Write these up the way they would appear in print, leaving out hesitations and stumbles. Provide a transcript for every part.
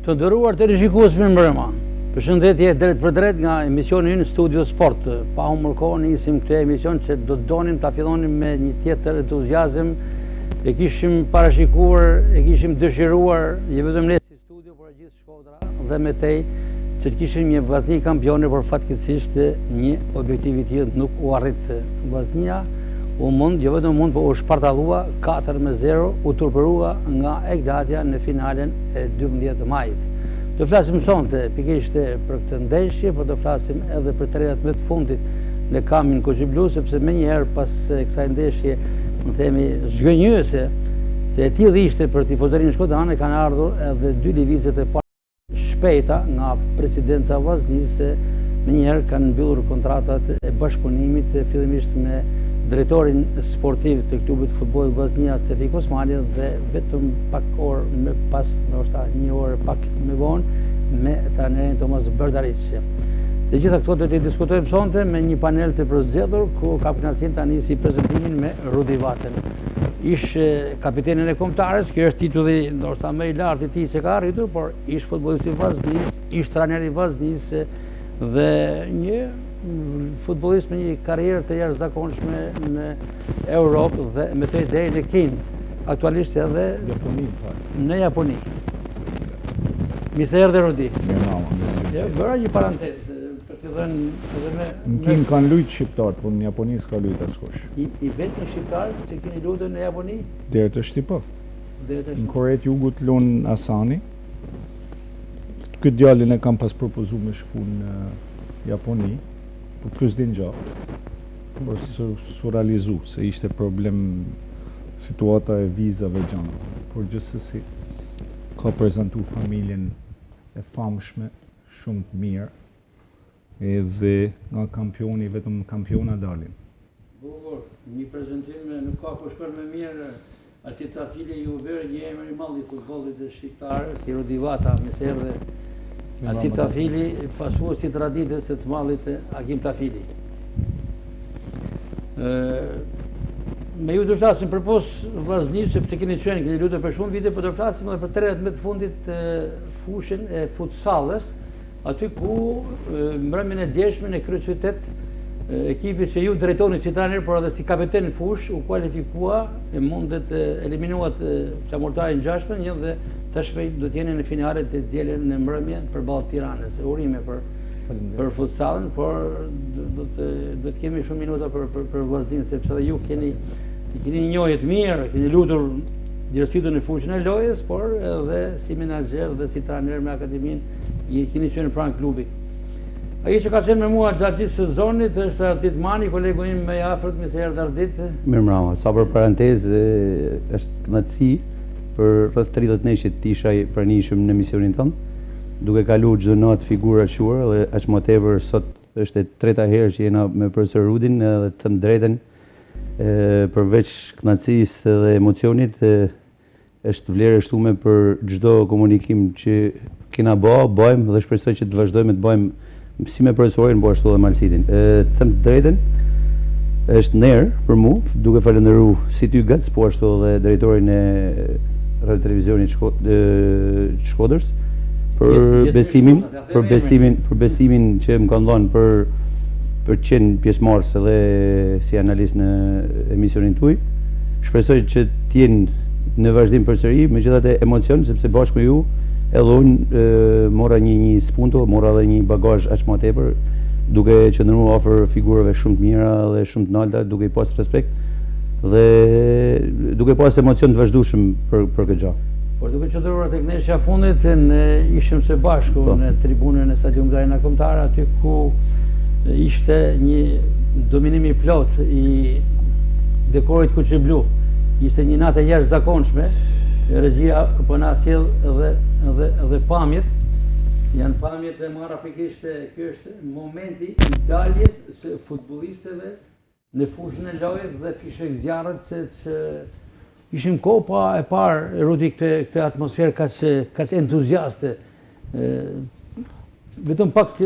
Të nderuar televizionistë më mbrëma. Përshëndetje drejt për drejt nga emisioni ynë Studio Sport. Pa humbur kohë nisim këtë emision që do të donim ta fillonim me një tjetër entuziazëm. E kishim parashikuar, e kishim dëshiruar, jo vetëm ne si studio, por gjithë Shkodra dhe me tej që të kishim një vllaznie kampione, por fatkeqësisht një objektiv i tillë nuk u arrit. Vllaznia u mund, jo vetëm mund, por u shpartallua 4-0, u turpërua nga Eglatja në finalen e 12 majit. Do flasim sonte pikërisht për këtë ndeshje, por do flasim edhe për 13 të fundit në kamin Koçiblu, sepse menjëherë pas kësaj ndeshje, më themi zgënjyese, se e tillë ishte për tifozërinë shkodrane, kanë ardhur edhe dy lëvizje të para shpejta nga presidenca e vllaznisë, menjëherë kanë mbyllur kontratat e bashkëpunimit fillimisht me drejtorin sportiv të klubit futbollit Vllaznia Tevfik Osmani dhe vetëm pak orë më pas, ndoshta një orë pak më vonë, me trajnerin Tomas Berdaric. Të gjitha këto do të diskutojmë sonte me një panel të përzgjedhur ku ka kënaqësinë ta nisi prezantimin me Rudi Vaten. Ish kapitenin e kombëtares, ky është titulli ndoshta më i lartë i tij që ka arritur, por ish futbollist i Vllaznisë, ish trajner i Vllaznisë dhe një futbollist me një karrierë të jashtëzakonshme në Europë dhe me të deri në Kinë, aktualisht edhe në Japoni. Mirë se erdhe Rudi. Bëra një parantezë për të dhënë edhe me në Kinë kanë luajtur shqiptar, por në Japoni s'ka luajtur askush. I vetëm shqiptar që keni luajtur në Japoni? Deri të shti po. Në Kore të Jugut luan Asani. Këtë djalin e kam pas propozuar me shku në Japoni. Po plus din gjatë, por su realizu, se ishte problem situata e vizave gjana. Por gjithsesi, ka prezentu familjen e famshme, shumë të mirë, edhe nga kampioni, vetëm kampiona dalin. Bukur, një prezentim nuk ka ku shkon më mirë, Arti Trafili ju vërë një emër i madh i futbollit shqiptar, si Rudi Vata, me se erdhe Arti Trafili, pasuesi traditës së të mallit Hakim Trafili. Me ju do flasim për pos Vllaznisë, sepse keni qenë, keni luajtur për shumë vite, por do flasim edhe për 13 të fundit fushën e futsalles, aty ku mbrëmjen e djeshme në kryeqytet ekipi që ju drejtoni si trajner, por edhe si kapiten në fush, u kualifikua e mundet eliminuat flamurtarin ngjashme, dhe tashmë do të jeni në finalet e dielën në mbrëmje përballë Tiranës. Urime për futsalin, por do të kemi shumë minuta për Vllazninë, sepse edhe ju keni një njohje të mirë, keni luajtur gjithsesi në fushën e lojës, por edhe si menaxher dhe si trajner me akademinë keni qenë pranë klubit. Ai që ka qenë me mua gjatë gjithë sezonit është Ardit Mani, kolegu im më i afërt, më se erdhi Ardit. Mirëmbrëma, sa për parantezë, është kënaqësi për rreth 30 neshje të isha i pranishëm në misionin tonë, duke kaluar çdo natë figura të shuara dhe aq më tepër sot është e treta herë që jena me profesor Rudin, dhe të drejtën përveç kënaqësisë dhe emocionit është vlerë e shtuar për çdo komunikim që kena bëjmë dhe shpresoj që të vazhdojmë të bëjmë si me profesorin, po ashtu edhe me Alsitin. Të drejtën është ner për mu, duke falendëruar si ty Gac, po ashtu edhe drejtorin e radio televizionit Shkodrës për besimin që më kanë dhënë për të qenë pjesëmarrës edhe si analist në emisionin tuaj. Shpresoj që të jenë në vazhdim përsëri, megjithatë emocion, sepse bashkë me ju edhe unë mora një spunto, mora edhe një bagazh aq më tepër, duke qëndruar afër figurave shumë të mira dhe shumë të nalta, duke i pas respekt dhe duke pas emocion të vazhdueshëm për këtë gjë. Por duke qëndruar tek ndeshja e fundit, ne ishim së bashku në tribunën e Stadiumit Arena Kombëtar, aty ku ishte një dominim i plot i dekorit Koçiblu. Ishte një natë e jashtëzakonshme. Regjia po na sjell edhe pamjet. Janë pamjet e marra pikërisht, ky është momenti i daljes së futbollistëve në fushën e lojës dhe fishek zjarret që ishim kohë e parë Rudi këtë atmosferë kaq entuziaste. Vetëm pak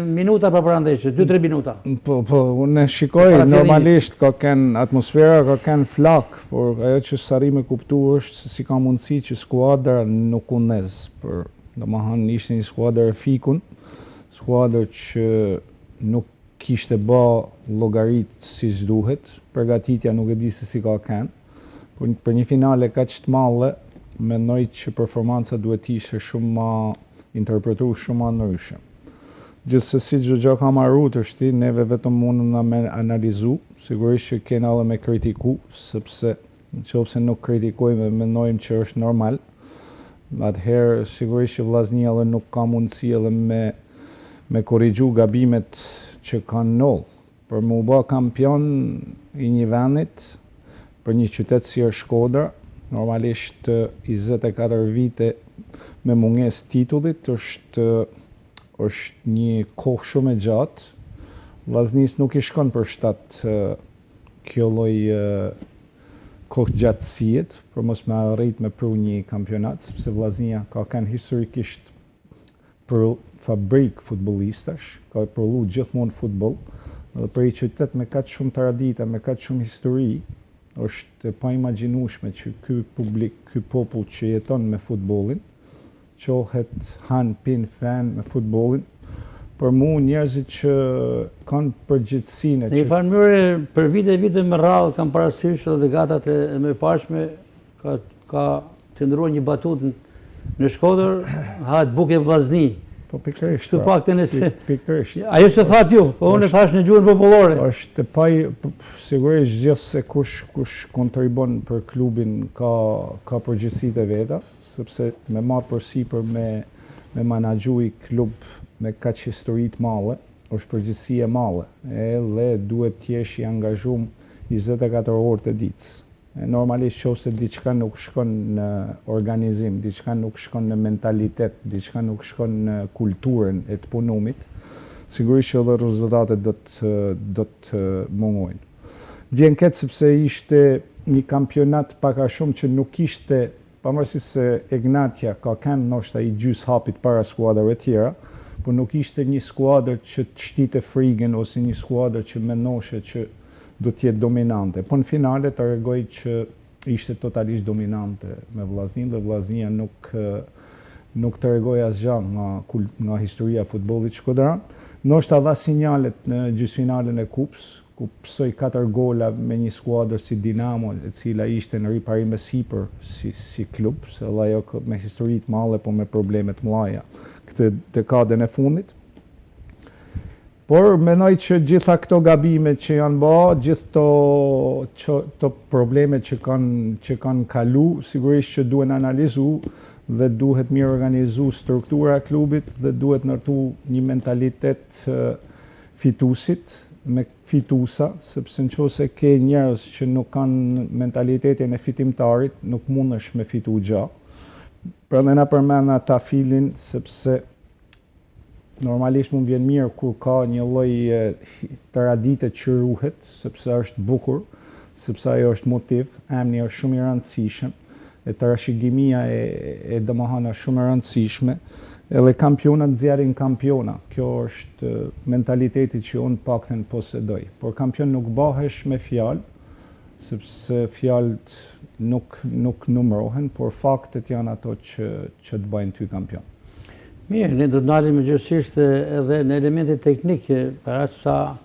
minuta për parandeshje, 2-3 minuta. Po, unë shikoj, normalisht ka ken atmosfera, ka ken flak, por ajo që s'arri me kuptu është se si ka mundësi që skuadra nuk u nez. Për domethënë ishte një skuadër e fikun, skuadër që nuk kishte bë llogarit si duhet, përgatitja nuk e di se si ka ken. Për një finale kaq të madhe, mendoj që performanca duhet ishte shumë më interpretu shumë më ndryshe. Gjithsesi çdo gjë ka marrë të shti, neve vetëm mundem me analizu, sigurisht që kena edhe me kritiku, sepse nëse nuk kritikojmë, mendojmë që është normal. Atëherë sigurisht që vllaznia edhe nuk ka mundësi edhe me korrigju gabimet që kanë ndodhur. Për mu bë kampion i një vendit, për një qytet si është Shkodra, normalisht 24 vite me munges titullit është një kohë shumë e gjatë. Vllaznis nuk i shkon për shtat kjo lloj kohë gjatësiet, për mos me arrit me pru një kampionat, sepse vllaznia ka kanë historikisht për fabrik futbollistash, ka prodhu gjithmonë futboll, dhe për një qytet me kaq shumë tradita, me kaq shumë histori, është pa imagjinueshme që ky publik, ky popull që jeton me futbollin, qohet han pin fan me futbollin. Për mu njerëzit që kanë përgjithësinë. Në një farë mënyrë, për vite me radhë kam parasysh edhe degatat e mëparshme ka qëndruar një batutë në Shkodër, hahet buke vllazni. Po pikërisht. Kështu paktën pikërisht. Ajo që thatë ju, po unë e thash në gjuhën popullore. Është sigurisht gjithse kush kontribon për klubin ka përgjegjësitë e veta, sepse me marrë përsipër me menaxhu i klub me kaq histori të madhe, është përgjegjësi e madhe, edhe duhet të jesh i angazhuar 24 orë të ditës. Normalisht nëse diçka nuk shkon në organizim, diçka nuk shkon në mentalitet, diçka nuk shkon në kulturën e të punumit, sigurisht që edhe rezultatet do të mungojnë. Vjen keq sepse ishte një kampionat pak a shumë që nuk ishte, pavarësisht se Egnatia ka kanë ndoshta i gjys hapit para skuadrave tjera, por nuk ishte një skuadër që të shtite frikën ose një skuadër që mendoshe që do të jetë dominante. Po në finale të regoj që ishte totalisht dominante me vllaznin dhe vllaznia nuk të regoj asgjë nga historia e futbollit shkodran. Ndoshta dha sinjalet në gjysmëfinalen e kupës, ku psoi 4 gola me një skuadër si Dinamo, e cila ishte në riparim e sipër si klub, se edhe ajo me histori të madhe po me probleme të mëdha këtë dekadën e fundit. Por mendoj që gjitha këto gabime që janë bë, gjithë to probleme që kanë kalu, sigurisht që duhen analizu dhe duhet mirë organizu struktura e klubit dhe duhet ndërtu një mentalitet fitusit me fitusa, sepse nëse ke njerëz që nuk kanë mentalitetin e fitimtarit, nuk mundesh me fitu gjë. Prandaj na përmend ata filin sepse normalisht mund vjen mirë kur ka një lloj tradite që ruhet, sepse është bukur, sepse ajo është motiv, emri është shumë i rëndësishëm, e trashëgimia e domethënë shumë e rëndësishme, edhe kampionat nxjerrin kampiona. Kjo është mentaliteti që unë paktën posedoj. Por kampion nuk bëhesh me fjalë, sepse fjalët nuk numërohen, por faktet janë ato që të bëjnë ty kampion. Mirë, ne do të ndalim gjithësisht edhe në elemente teknike, para sa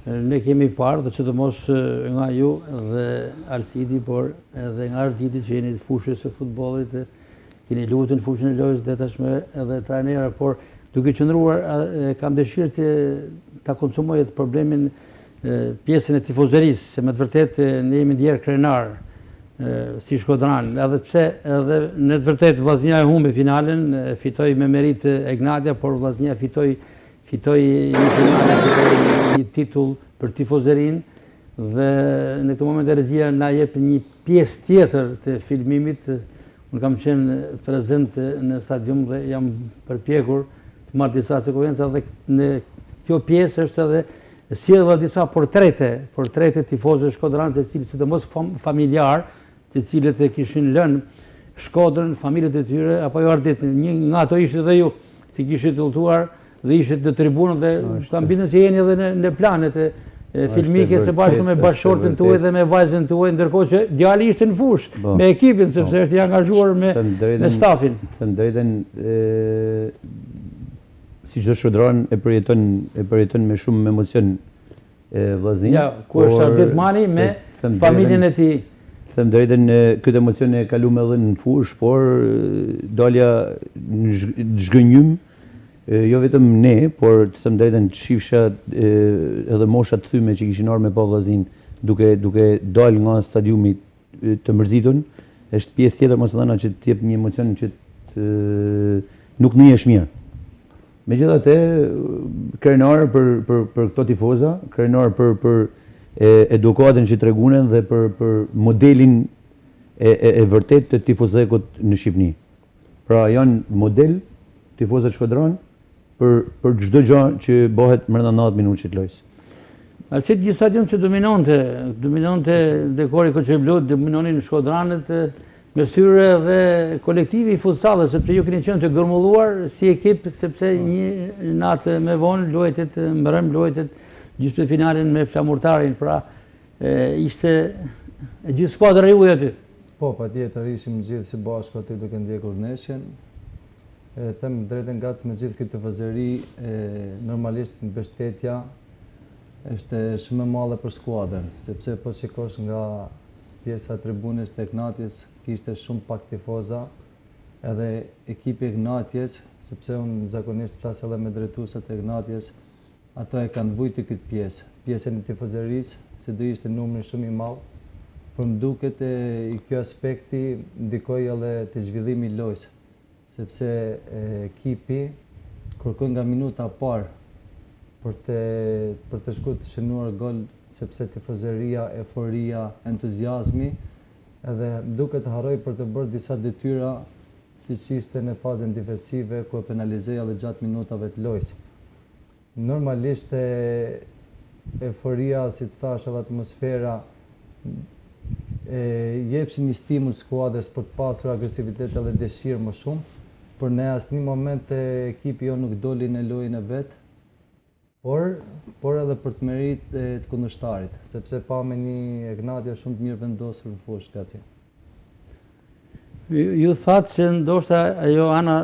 ne kemi parë, dhe sidomos nga ju dhe Alsidi, por edhe nga Arditi që jeni të fushës së futbollit, keni luajtur në fushën e lojës dhe tashmë edhe trajnera, por duke qëndruar, kam dëshirë që ta konsumoj të problemin pjesën e tifozerisë, se me të vërtet ne jemi ndjerë krenar si Shkodran, edhe pse edhe në të vërtet vllaznia e humbi finalen, fitoi me merit Egnatia, por vllaznia fitoi një finale, fitoi një titull për tifozerin, dhe në këtë moment regjia na jep një pjesë tjetër të filmimit. Unë kam qenë prezent në stadium dhe jam përpjekur të marr disa sekuenca, dhe në kjo pjesë është edhe sjellë disa portrete tifozëve Shkodran, të cilët sidomos familjar, të cilët e kishin lënë Shkodrën, familjet e tyre, apo jo Ardit, një nga ato ishte dhe ju. si kishit udhëtuar dhe ishit në tribunën dhe kam bindën se jeni edhe në planet e filmike së bashku me bashkëshortën tuaj dhe me vajzën tuaj, ndërkohë që djali ishte në fushë me ekipin sepse është i angazhuar me stafin. Të drejtën, si çdo shkodran e përjeton me shumë emocion vllaznin. Ja, ku është Ardit Mani me familjen e tij. Them drejtën, këtë emocion e kaluam edhe në fushë, por dalja në zhgënjym. Jo vetëm ne, por të them drejtën shifsha edhe mosha të thyme që kishin ardhur me pa vllazin duke dalë nga stadiumi të mërzitur, është pjesë tjetër mos thëna që të jep një emocion që nuk ndihesh mirë. Megjithatë, krenar për këto tifoza, krenar për edukatën që tregunen dhe për modelin e vërtet të tifozëkut në Shqipëri. Pra janë model tifozët Shkodran për çdo gjë që bëhet brenda 90 minutë të lojës. Alsi një stadium që dominonte dekori Koçeblut, dominonin Shkodranët me styre dhe kolektivi i futsallit, sepse ju keni qenë të gërmulluar si ekip, sepse një natë me vonë luajtet mbrëm luajtet gjysmëfinalen me Flamurtarin, pra ishte gjithë skuadra juaj aty. Po, patjetër ishim gjithë së bashku aty duke ndjekur ndeshjen. Them drejtën gacë me gjithë këtë tifozëri, normalisht mbështetja është shumë e madhe për skuadrën, sepse po shikosh nga pjesa e tribunës të Ignatiës kishte shumë pak tifoza, edhe ekipi i Ignatiës, sepse unë zakonisht flas edhe me drejtuesat e Ignatiës, ato e kanë vujtë këtë pjesën e tifozërisë, se do ishte numri shumë i madh, por më duket i kjo aspekti ndikoi edhe te zhvillimi i lojës, sepse ekipi kërkon nga minuta parë për të shku të shënuar gol, sepse tifozëria, euforia, entuziazmi, edhe duket të harroj për të bërë disa detyra, siç ishte në fazën defensive ku e penalizoi edhe gjatë minutave të lojës. Normalisht euforia, siç thash, edhe atmosfera jepshin një stimul skuadrës për të pasur agresivitet edhe dëshirë më shumë, por në asnjë moment ekipi jo nuk doli në lojën e vet, por edhe për të merit të kundërshtarit, sepse pa me një Ignatia shumë të mirë vendosur në fushë gaci. Ju thatë se ndoshta ajo ana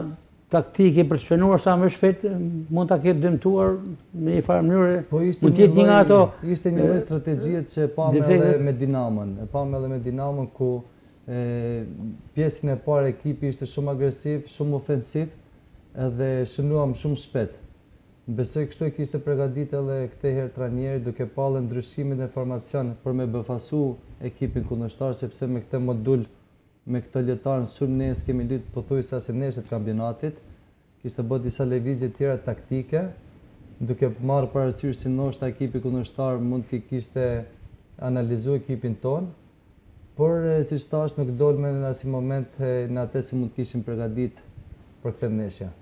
taktike për të shënuar sa më shpejt mund ta ketë dëmtuar në një farë mënyrë. Po ishte një nga ato. Ishte një lloj strategjie që pamë edhe me Dinamon. E pamë edhe me Dinamon ku pjesën e parë ekipi ishte shumë agresiv, shumë ofensiv, edhe shënuam shumë shpejt. Besoj kështu e kishte përgatitur edhe këtë herë trajneri duke pallë ndryshimin e formacion për me befasu ekipin kundërshtar, sepse me këtë modul, me këtë lojtar në sulm ne kemi luajtur pothuajse as neshit të kampionatit, kishte bërë disa lëvizje tjera taktike, duke marrë parasysh si ndoshta ekipi kundërshtar mund të kishte analizuar ekipin ton, por siç thash nuk dolme në asnjë moment në atë se mund të kishim përgatitur për këtë ndeshje.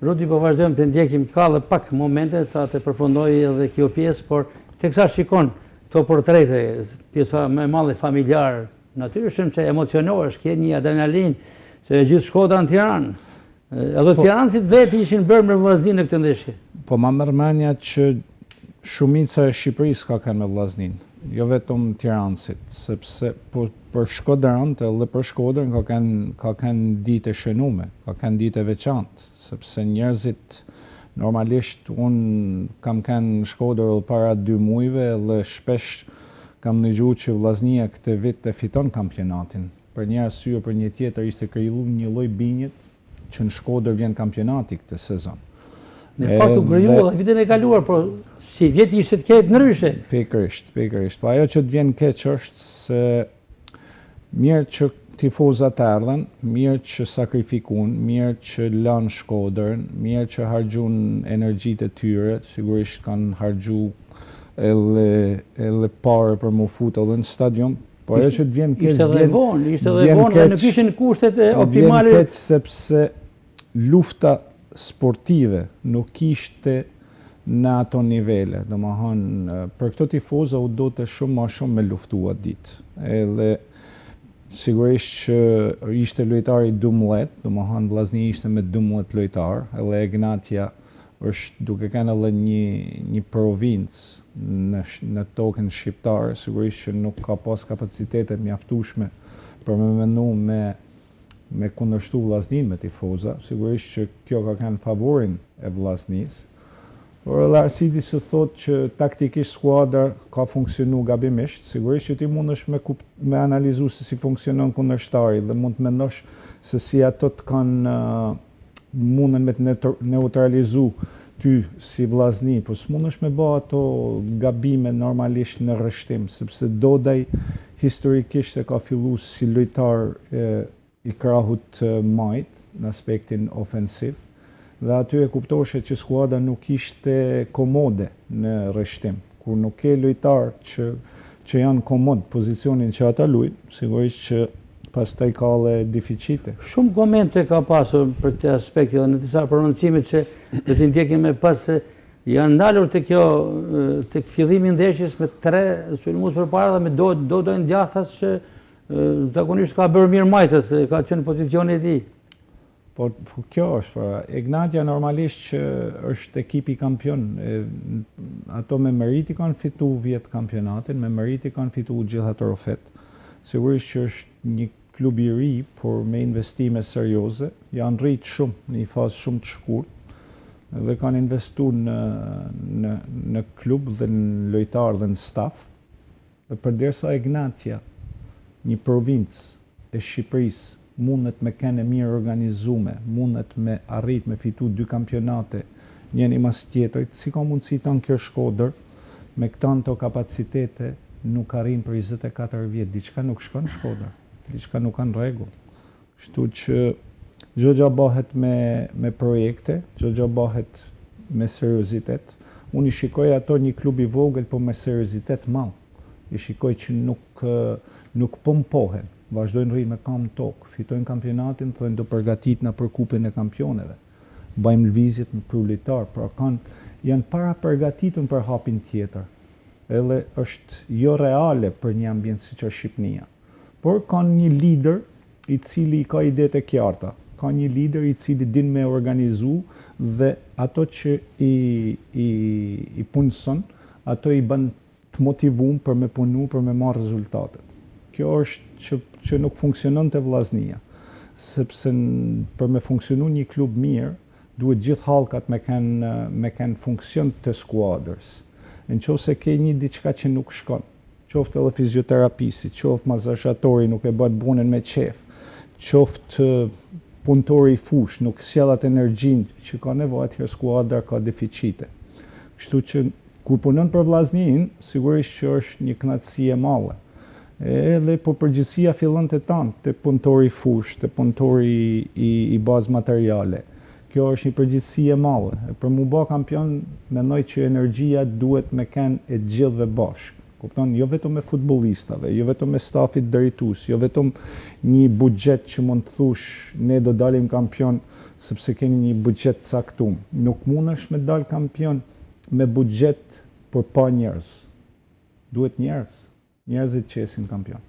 Rudi, po vazhdojmë të ndjekim ka dhe pak momente sa të përfundoj edhe kjo pjesë, por teksa shikon këto portrete, pjesa më e madhe familjar, natyrisht që emocionohesh, ke një adrenalin, se gjithë Shkodra në Tiranë, edhe tiranësit vetë ishin bërë me vllaznin në këtë ndeshje. Po ma merr mendja që shumica e Shqipërisë ka kanë me vllaznin, jo vetëm tiranësit, sepse për Shkodran edhe për Shkodrën ka kanë ditë e shënume, ka kanë ditë e veçantë, sepse njerëzit normalisht unë kam kanë në Shkodër para 2 muajve dhe shpesh kam dëgjuar që vllaznia këtë vit e fiton kampionatin. Për një arsye, për një tjetër ishte krijuar një lloj binjet që në Shkodër vjen kampionati këtë sezon. Në fakt u kriju edhe vitin e kaluar, por si vjet ishte të keq ndryshe. Pikërisht. Po ajo që të vjen keq është se mirë që tifozat erdhen, mirë që sakrifikun, mirë që lanë Shkodrën, mirë që harxhun energjitë e tyre, sigurisht kanë harxhu edhe parë për mu fut edhe në stadium, po ajo që të vjen keq ishte edhe vonë, nuk ishin kushtet optimale. Vjen keq sepse lufta sportive nuk ishte në ato nivele, domethënë për këto tifoza u do të shumë më shumë me luftua ditë. Edhe Sigurisht që ishte lojtari 12, domethënë Vllaznia ishte me 12 lojtar, edhe Egnatia është duke kanë edhe një provincë në tokën shqiptare, sigurisht që nuk ka pas kapacitete mjaftueshme për me mendu me kundërshtu Vllaznin me tifoza, sigurisht që kjo ka kanë favorin e Vllaznisë. Por edhe Arsidi se thotë që taktikisht skuadra ka funksionu gabimisht, sigurisht që ti mundesh me analizu se si funksionon kundërshtari dhe mund të mendosh se si ato të kanë munden me të neutralizu ty si Vllazni, po s'mundesh me bë ato gabime normalisht në rreshtim, sepse Dodaj historikisht e ka fillu si lojtar i krahut majt në aspektin ofensiv, dhe aty e kuptoshe që skuadra nuk ishte komode në rreshtim. Kur nuk ke lojtar që janë komod pozicionin që ata luajnë, sigurisht që pastaj ka dhe deficite. Shumë komente ka pasur për këtë aspekt dhe në disa prononcime që do t'i ndjekim me pas se janë ndalur të kjo të fillimi ndeshjes me 3 sulmues përpara dhe me dojnë djathtas që zakonisht ka bërë mirë majtës, ka qenë pozicioni e tij. Po kjo është, Egnatia normalisht që është ekipi kampion, ato me meriti kanë fitu 10 kampionatin, me meriti kanë fitu gjitha trofet. Sigurisht që është një klub i ri, por me investime serioze, janë rritë shumë, në një fazë shumë të shkurt, dhe kanë investu në klub dhe në lojtar dhe në staf, dhe përderisa Egnatia, një provincë e Shqipërisë, mundet me kene mirë organizume, mundet me arrit me fitu 2 kampionate, njeni mas tjetërit, si ka mundësi të në kjo Shkodër, me këtanto kapacitete nuk arrin për 24 vjetë, diçka nuk shkon Shkodër, diçka nuk kanë regull. Kështu që gjogja bëhet me projekte, gjogja bëhet me seriozitet. Unë i shikoj ato një klub i vogël, po me seriozitet madh. I shikoj që nuk pompohen, vazhdojnë rrinë me kam tokë, fitojnë kampionatin, thojnë do përgatitna për kupën e kampioneve. Bajmë lvizjet me prullitar, pra janë para përgatitën për hapin tjetër. Edhe është jo reale për një ambient si që Shqipnia. Por kanë një lider i cili ka idetë e qarta, ka një lider i cili din me organizu dhe ato që i punëson, ato i bën të motivum për me punu, për me marrë rezultatet. Kjo është që nuk funksionon të Vllaznia, sepse për me funksionu një klub mirë, duhet gjithë halkat me kanë funksion të skuadrës. Në qoftë se ke një diçka që nuk shkon, qoftë edhe fizioterapisi, qoftë mazazhatori nuk e bën punën me qef, qoftë punëtori i fush, nuk sjellat energjinë që ka nevojë, atëherë skuadra ka deficite. Kështu që kur punon për Vllaznin, sigurisht që është një kënaqësi e madhe. Edhe po përgjithësia fillon të tanë, të punëtori fush, të punëtori i bazë materiale. Kjo është një përgjithësi e madhe. Për mu bë kampion, mendoj që energjia duhet me kenë e gjithëve bashkë. Kupton, jo vetëm me futbollistave, jo vetëm me stafit drejtues, jo vetëm një buxhet që mund të thush ne do dalim kampion sepse keni një buxhet caktuar. Nuk mundesh me dal kampion me buxhet për pa njerëz. Duhet njerëz. Njerëzit qesin kampion.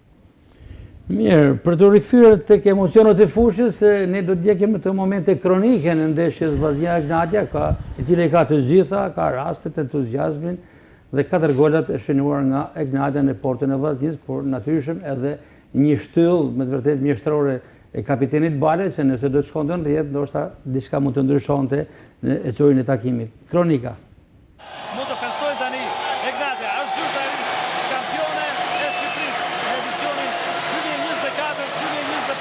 Mirë, për të rikthyer tek emocionet e fushës, ne do të ndjekim të momente kronike në ndeshjes Vllaznia Egnatia, i cili ka të gjitha, ka rastet, entuziazmin dhe 4 golat e shënuar nga Egnatia në portën e Vllaznisë, por natyrisht edhe një shtyll me të vërtetë mjeshtrore e kapitenit Bale, që nëse do të shkonte në rrjet, ndoshta diçka mund të ndryshonte në ecorin e takimit. Kronika. Mund të festoj tani Egnatia, është zyrtarisht kampione e Shqipërisë në edicionin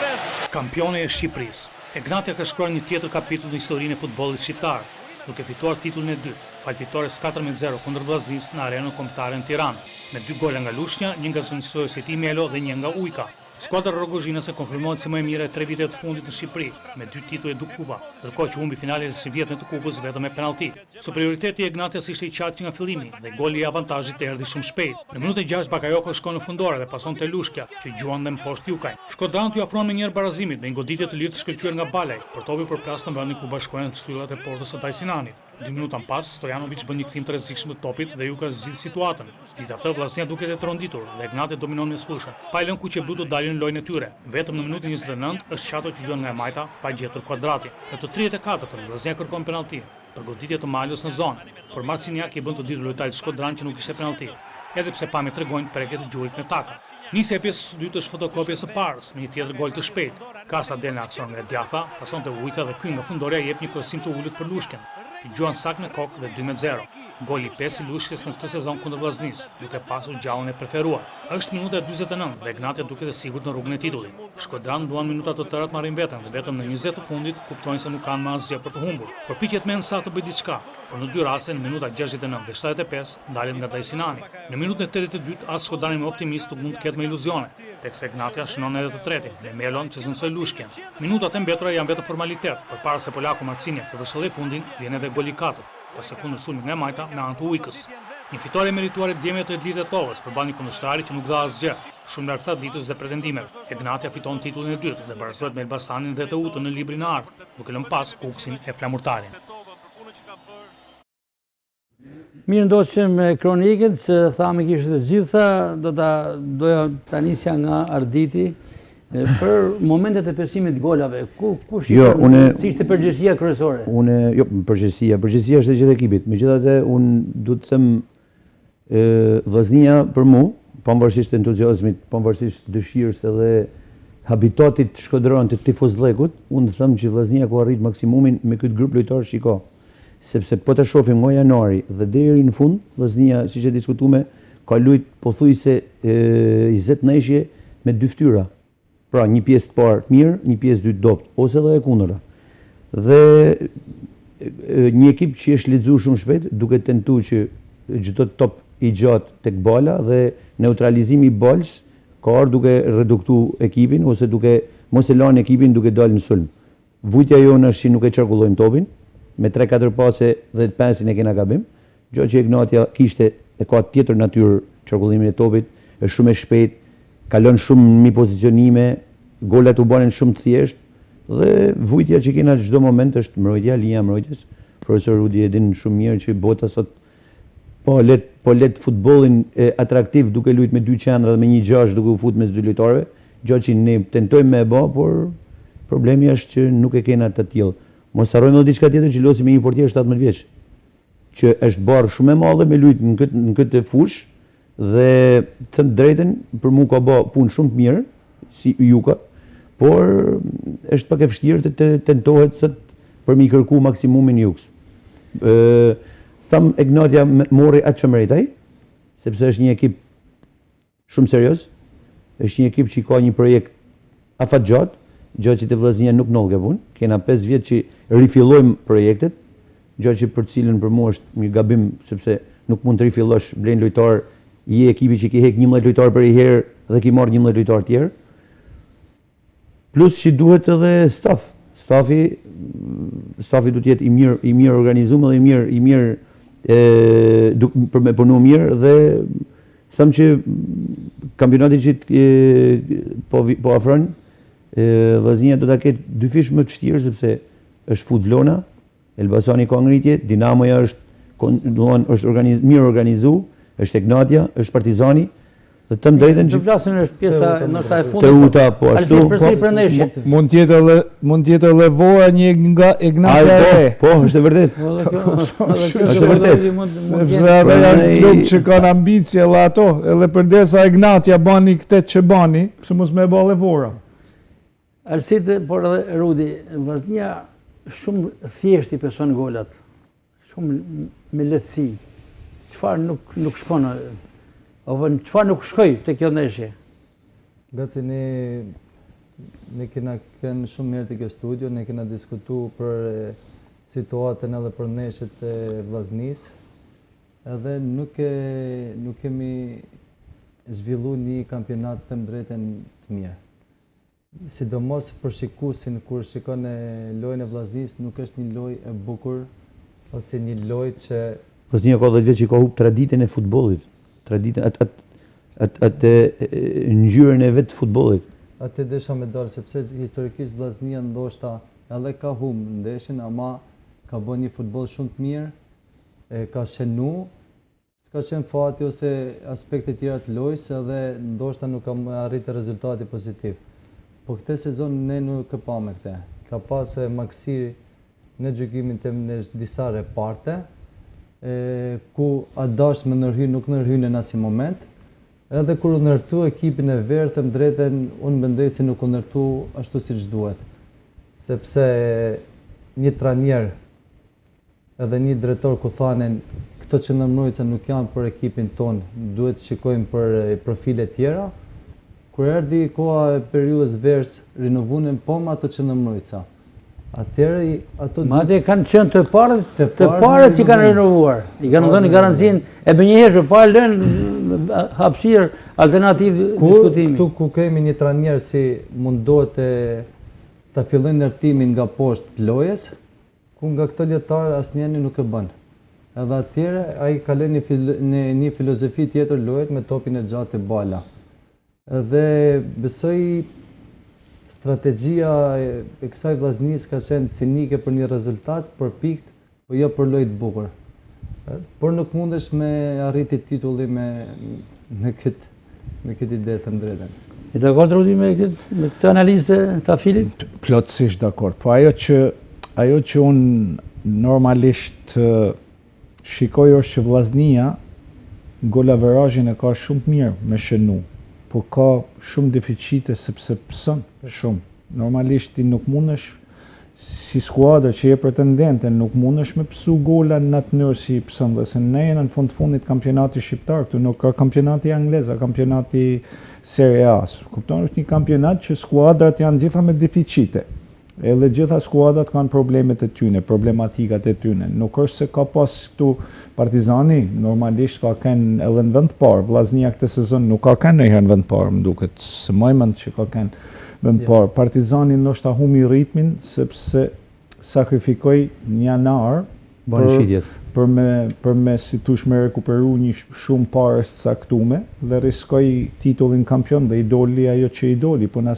2024-2025. Kampione e Shqipërisë. Egnatia ka shkruar një tjetër kapitull në historinë e futbollit shqiptar, duke fituar titullin e dytë, falfitores 4-0 kundër Vllaznisë në arenën kombëtare në Tiranë, me 2 gola nga Lushnja, një nga zëvendësuesi i tij Melo dhe një nga Ujka. Skuadra Rrogozhinase konfirmohet si më e mira e 3 viteve të fundit në Shqipëri, me 2 titull e dy kupa, ndërkohë që humbi finalen e së vjetme të kupës vetëm me penallti. Superioriteti i Egnatias ishte i qartë nga fillimi dhe goli i avantazhit erdhi shumë shpejt. Në minutën 6 Bakayoko shkon në fundore dhe pason te Lushkja, që gjuan dhe poshtë Jukaj. Shkodranët u afrohen me njëherë barazimit dhe një goditje të lirë të shkëlqyer nga Balaj, por topi përplas në vendin ku bashkohen styllat e portës së Tajsinanit. 2 minuta më pas, Stojanovic bën një kthim të rrezikshëm të topit dhe Juka zgjidh situatën. Lidh atë Vllaznia duket e tronditur dhe Ignati dominon mes fushën. Pa i lënë Kuqeblu të dalin në lojën e tyre. Vetëm në minutën 29 është Qato që gjuan nga e majta pa gjetur Kuadrati. Në të 34-ën Vllaznia kërkon penallti. Përgoditje të Malës në zonë, por Marciniak i bën të ditur lojtarit Shkodran që nuk ishte penallti, edhe pse pami tregojnë preket të gjurit në taka. Nisja e pjesës së dytë është fotokopje së parës, me një tjetër gol të shpejt. Kasa del në aksion nga Djatha, pason te Ujka dhe ky nga fundorja jep një kërcim të ulët për Lushken. I gjuan sak në kokë dhe 2-0. Goli 5 i Lushkës në këtë sezon kundër Vllaznisë, duke pasur gjallën e preferuar. Është minuta e 49 dhe Ignatia duket e sigurt në rrugën e titullit. Shkodran duan minuta të tëra të marrin veten dhe vetëm në 20 të fundit kuptojnë se nuk kanë më asgjë për të humbur. Përpiqet mensa të bëjë diçka, por në dy raste, në minuta 69 dhe 75, ndalet nga Tajsinani. Në minutën e 82, as Shkodani me optimist nuk mund të ketë me iluzione, teksa Ignatia shënon edhe të tretin, me Melon që zënësoi Lushken. Minutat e mbetura janë vetëm formalitet, përpara se polaku Marciniak të vëshëllej fundin, vjen edhe goli i katërt, pas sekondës sulmi nga majta me anë të Ujkës. Një fitore merituare djemja të Edlit Tovës përballë një kundërshtari që nuk dha asgjë, shumë larg traditës dhe pretendimeve. Ignatia fiton titullin e dytë dhe barazohet me Elbasanin dhe Teutën në librin e ardhur, duke lënë pas Kuksin e flamurtarin. Mirë ndoqëm me kronikën, se thamë kishte të gjitha, doja ta nisja nga Arditi, për momentet e pesimit golave, si ishte përgjegjësia kryesore? Përgjegjësia është e gjithë ekipit. Megjithatë, unë du të them Vllaznia për mua, pavarësisht entuziazmit, pavarësisht dëshirës edhe habitatit shkodran të tifozllekut, unë them që Vllaznia ka arrit maksimumin me këtë grup lojtar shiko. Sepse po të shohim nga janari dhe deri në fund, Vllaznia, siç e diskutuame, ka luajt pothuajse 20 ndeshje me 2 fytyra. Pra, një pjesë të parë mirë, një pjesë dytë dopt, ose edhe e kundërta. Dhe një ekip që është lexuar shumë shpejt, duke tentuar që çdo top i gjatë tek bala dhe neutralizimi i balës ka ardhur duke reduktuar ekipin ose duke mos e lënë ekipin duke dalë në sulm. Vujtja jonë është që nuk e qarkullojmë topin, me 3-4 pase dhe 5-in e kena gabim, gjë që Ignatia kishte e ka tjetër natyrë qarkullimin e topit, është shumë e shpejt, kalon shumë mi pozicionime, golat u banen shumë të thjesht, dhe vujtja që kena çdo moment është mbrojtja, linja mbrojtjes. Profesor Rudi e din shumë mirë që bota sot po let futbollin atraktiv duke luajtur me 2 qendra dhe me 1-6 duke u futur mes 2 lojtarëve, gjë që ne tentojmë me e bë, por problemi është që nuk e kena të tillë. Mos harrojmë edhe diçka tjetër që losim me një portier 17 vjeç, që është barë shumë e madhe me lut në këtë fushë dhe të drejtën për mua ka bë punë shumë të mirë si Juka, por është pak e vështirë të tentohet sot për mi kërku maksimumin Juks. Tham Ignatia mori atë që meritaj, sepse është një ekip shumë serioz, është një ekip që ka një projekt afatgjat, gjë që të Vllaznia nuk noll ka punë. Kena 5 vjet që rifillojmë projektet, gjë që për cilën për mua është një gabim, sepse nuk mund të rifillosh blen lojtar, je ekipi që ki hek 11 lojtar për i herë dhe ki marr 11 lojtar tjerë. Plus që duhet edhe staf. Stafi duhet jetë i mirë organizuar dhe i mirë për me punu mirë dhe them që kampionati që po afron Vllaznia do ta ketë dyfish më të vështirë sepse është fut Vlona, Elbasani ka ngritje, Dinamoja është mirë organizuar, është Ignatia, është Partizani. Dhe të drejtën që flasin është pjesa ndoshta e fundit. Teuta po ashtu. Mund të jetë edhe Vora një nga Ignatia e re. Po, është e vërtet. Është vërtet. Sepse ata janë klub që kanë ambicie edhe ato, edhe përdesa Ignatia bani këtë që bani, pse mos më e bë Vora. Arsit, por edhe Rudi, Vllaznia shumë thjesht i peson golat, shumë me lehtësi. Çfarë nuk shkon? Çfarë nuk shkoj te kjo ndeshje? Gaci ne kena kënë shumë herë të kjo studio, ne kena diskutu për situatën edhe për ndeshjet e Vllaznisë, edhe nuk kemi zhvillu një kampionat të drejtën të mirë. Sidomos për shikuesin kur shikon lojën e Vllaznisë, nuk është një lojë e bukur ose një lojë që Vllaznia ka 10 vjet që ka humb traditën e futbollit. Traditën atë ngjyrën e vet të futbollit. Atë desha me dalë sepse historikisht Vllaznia ndoshta edhe ka humb ndeshjen, ama ka bërë një futboll shumë të mirë, ka shenu, s'ka qenë fati ose aspekte tjera të lojës edhe ndoshta nuk ka arritë rezultati pozitiv. Po këtë sezon ne nuk e pa me këtë. Ka pas Maksiri në gjykimin të në disa reparte, ku a dash me nërhy nuk nërhynë në asnjë moment, edhe kur u ndërtu ekipin e Verdhë, them drejtën, unë mendoj se nuk u ndërtu ashtu siç duhet. Sepse një trajner edhe një drejtor ku thanen këto që ndërmbrojtësa nuk janë për ekipin ton, duhet të shikojmë për profile tjera. Kur erdhi koha e periudhës Vers, rinovuan po me ato që ndërmbrojtësa. Atëherë ato Madje kanë qenë të parët që kanë renovuar. I kanë dhënë garancinë e bënjëhershme, pa lënë hapësirë alternativ diskutimi. Këtu ku kemi një trajner si mundohet ta fillojnë ndërtimin nga poshtë të lojës, ku nga këto lojtarë asnjëri nuk e bën. Edhe atëherë ai ka lënë në një filozofi tjetër lojet me topin e gjatë e bala. Edhe besoj strategjia e kësaj vllaznisë ka qenë cinike për një rezultat, për pikë, po jo për lojë të bukur. Por nuk mundesh me arriti titulli me këtë ide të drejtën. I dakord Rudi me këtë analizë të Afilit? Plotësisht dakord. Po ajo që unë normalisht shikoj është që vllaznia golaverazhin e ka shumë të mirë me shënu, po ka shumë deficite sepse pëson shumë. Normalisht ti nuk mundesh si skuadër që je pretendente, nuk mundesh me pësu gola në atë mënyrë si pëson, dhe se ne jena në fundit kampionati shqiptar, këtu nuk ka kampionati anglez, ka kampionati Serie A. Kupton, është një kampionat që skuadrat janë gjitha me deficite. Edhe gjitha skuadrat kanë problemet e tyne, problematikat e tyne. Nuk është se ka pas këtu Partizani, normalisht ka kënë edhe në vend parë, Vllaznia këtë sezon nuk ka kënë nëjherë në vend parë, më duket, se mojmën që ka kënë vend parë. Partizani ndoshta humi ritmin, sepse sakrifikoj një janar për me si tush me rekuperu një shumë parës të saktume dhe riskoj titullin kampion dhe i doli ajo që i doli, po në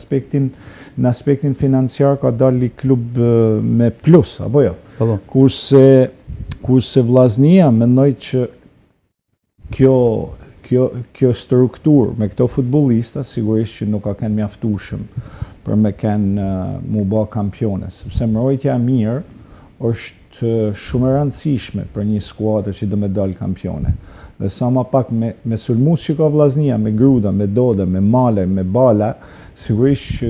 aspektin financiar ka dali klub me plus, apo jo? Kurse Vllaznia mendoj që kjo strukturë me këto futbollista sigurisht që nuk ka qenë mjaftueshëm për me qenë mu bë kampione, sepse mbrojtja mirë është shumë e rëndësishme për një skuadër që do me dalë kampione. Dhe sa ma pak me sulmus që ka Vllaznia, me Gruda, me Doda, me Male, me Bala, sigurisht që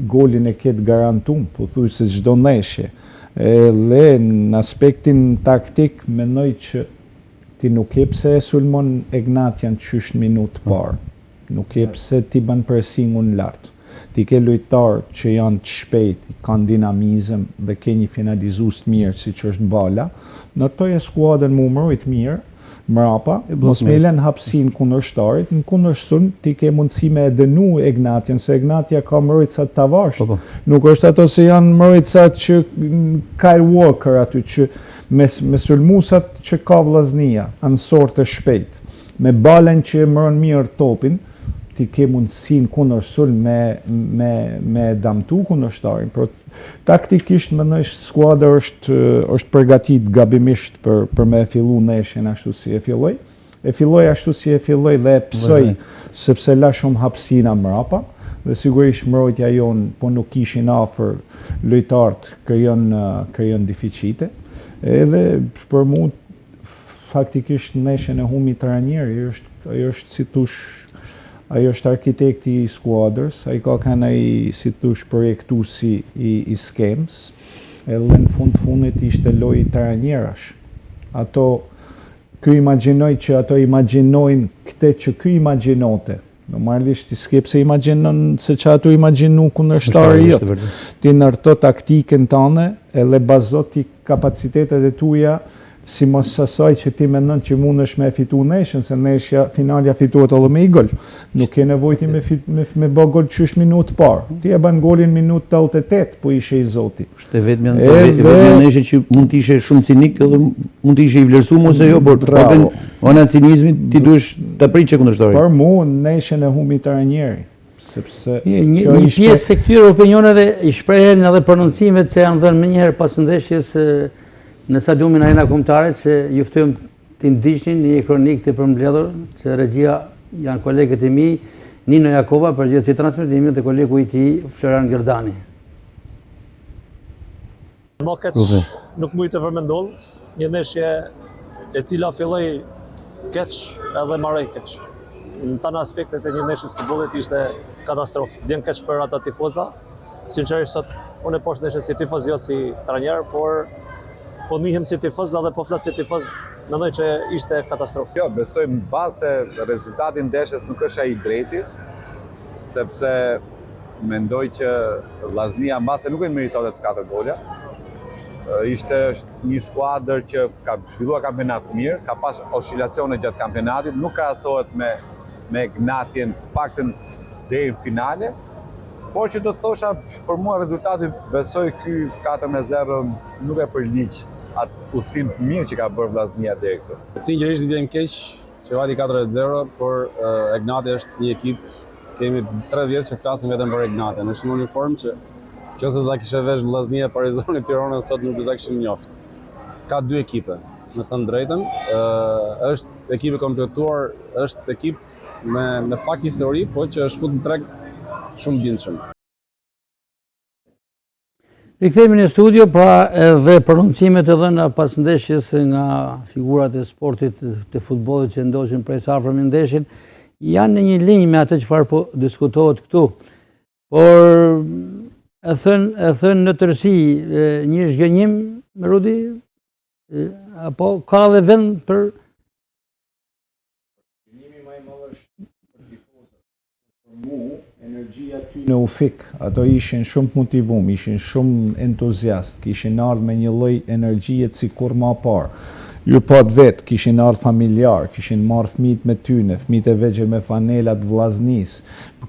golin e ketë garantum, po thuj se çdo ndeshje. Dhe në aspektin taktik, mendoj që ti nuk je pse e sulmon Egnatian qysh në minutë parë. Nuk je pse ti bën presingun lartë. Ti ke lojtarë që janë të shpejt, kanë dinamizëm dhe ke një finalizues të mirë si që është Bala, në to e skuadën më mbrojt mirë, mrapa, mos me lënë hapësinë kundërshtarit, në kundërshtim ti ke mundësi me dënu Egnatian, se Egnatia ka mbrojtësa të avashtë. Nuk është ato se janë mbrojtësa që Kyle Walker aty, që me sulmusat që ka Vllaznia, anësor të shpejt, me Balen që e mbron mirë topin, ti ke mundësin kundër sulm me damtu kundërshtarin. Por taktikisht mendoj skuadra është përgatit gabimisht për me fillu ndeshjen ashtu si e filloi. E filloi ashtu si e filloi dhe e psoi sepse la shumë hapësira mbrapa dhe sigurisht mbrojtja jon po nuk kishin afër lojtarët krijon deficite. Edhe për mua faktikisht ndeshjen e humit trajneri ajo është si tush. Ajo është arkitekti i skuadrës, ai ka kanë ai si tush projektuesi i skemës, edhe në fundit ishte lojë trajnerash. Ky imagjinoj që ato imagjinojnë këtë që ky imagjinote. Normalisht ti s'ke pse imagjinon se që ato imagjinu kundërshtari jot. Ti ndërto taktikën tënde edhe bazo ti kapacitetet e tuaja si mos asaj që ti mendon që mundesh me fitu ndeshjen, se ndeshja finalja fituhet edhe me i gol. Nuk ke nevojë me bë gol qysh minutë parë. Ti e bën golin minutë 88, po ishe i zoti. Është vetëm ndeshje që mund të ishe shumë cinik edhe mund të ishe i vlerësuar ose jo, por ona cinizmi ti duhesh ta priçë kundërshtarin. Për mua ndeshjen e humit Ranieri, sepse një pjesë se këtyre opinioneve i shprehen edhe prononcimet që janë dhënë më njëherë pas ndeshjes në stadiumin Arena Kombëtare që ju ftojmë të ndiqni një kronik të përmbledhur që regjia janë kolegët e mi, Nino Jakova për gjithë që transmitimin dhe kolegu i tij Florian Gjerdani. Më keq nuk mujtë të përmendoll, një ndeshje e cila filloi keq edhe mbaroi keq. Në të aspektet e një ndeshjes të futbollit ishte katastrofë. Vjen keq për ata tifoza. Sinqerisht sot unë po ndeshjes si tifoz jo si trajner, por po nihem si tifoz dhe po flas si tifoz, mendoj që ishte katastrofë. Jo, besoj mbas se rezultati i ndeshjes nuk është ai i drejti, sepse mendoj që Vllaznia mbase nuk e meritonte 4 gola. Ishte një skuadër që ka zhvilluar kampionat mirë, ka pas oscilacione gjatë kampionatit, nuk krahasohet me Gnatjen paktën deri në finale. Por që do të thosha, për mua rezultati besoj ky 4-0 nuk e përliq atë udhtim mirë që ka bërë Vllaznia deri këtu. Sinqerisht vjen keq që vati 4-0, por Gnatja është një ekip, kemi 3 vjet që flasim vetëm për Gnatjen. Është një uniform që nëse do ta kishte vesh Vllaznia Parizoni Tiranën sot nuk do ta kishim njoftë. Ka 2 ekipe, me thënë drejtën, është ekip i kompletuar, është ekip me pak histori, po që është fut në treg shumë bindshëm. Rikthehemi në studio pra edhe prononcimet e dhëna pas ndeshjes nga figurat e sportit të futbollit që ndoshin prej së afërm ndeshjen janë në një linjë me atë çfarë po diskutohet këtu. Por e thënë në tërësi një zhgënjim, Rudi, apo ka dhe vend për Zhgënjimi më i madh është për tifozët. Për mua, energjia ty në ufik, ato ishin shumë të motivuar, ishin shumë entuziast, kishin ardhur me një lloj energjie sikur më parë. Ju pat vetë, kishin ardhur familjar, kishin marrë fëmijët me tyne, fëmijët e vegjël me fanelat Vllaznisë.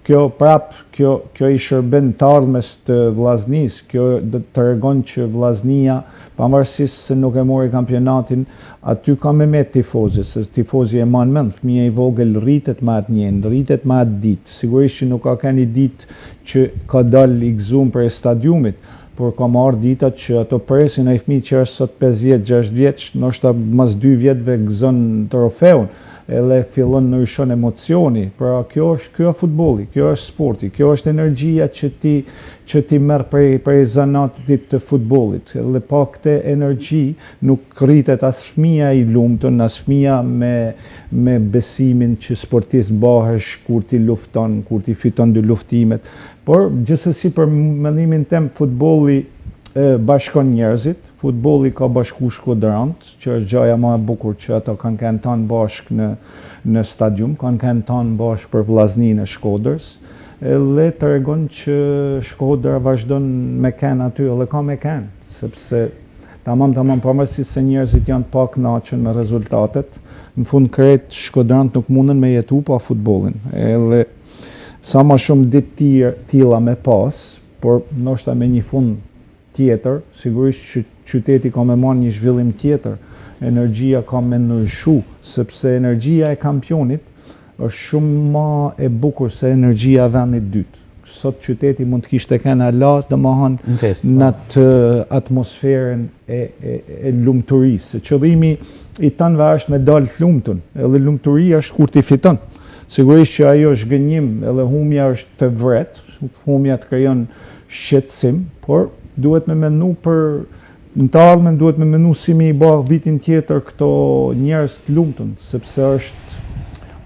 Kjo i shërben të ardhmes të Vllaznisë, kjo do të tregon që Vllaznia, pavarësisht se nuk e mori kampionatin, aty ka me tifozi, se tifozi e man mend, fëmia i vogël rritet me atë njën, rritet me atë ditë. Sigurisht që nuk ka një ditë që ka dal i gëzuar për stadiumit, por ka marrë ditat që ato presin ai fëmijë që është sot 5 vjeç, 6 vjeç, ndoshta mas 2 vjetëve gëzon trofeun, edhe fillon ndryshon emocioni. Pra kjo është futbolli, kjo është sporti, kjo është energjia që ti merr prej zanatit të futbollit. Edhe pa këtë energji nuk rritet as fëmia i lumtur, as fëmia me besimin që sportist bëhesh kur ti lufton, kur ti fiton dy luftimet. Por gjithsesi për mendimin tim futbolli bashkon njerëzit, futbolli ka bashku shkodrant, që është gjaja më e bukur që ato kanë qenë tanë bashkë në stadium, kanë qenë tanë bashkë për Vllazninë e Shkodrës, edhe tregon që Shkodra vazhdon me kenë aty, edhe ka me kenë, sepse tamam pavarësisht se njerëzit janë pa kënaqur me rezultatet, në fund krejt shkodrant nuk mundën me jetu pa futbollin. Edhe sa më shumë ditë tilla me pas, por ndoshta me një fund tjetër, sigurisht që qyteti ka me marrë një zhvillim tjetër, energjia ka me ndryshu, sepse energjia e kampionit është shumë më e bukur se energjia e vendit dytë. Sot qyteti mund të kishte kënë alas, domethënë në atë atmosferën e lumturisë. Qëllimi i tanëve është me dalë të lumtun, edhe lumturia është kur ti fiton. Sigurisht që ajo është gënjim, edhe humja është të vret, humja të krijon shqetësim, por duhet me mendu për në të ardhmen, duhet me mendu si me i bërë vitin tjetër këto njerëz të lumtun, sepse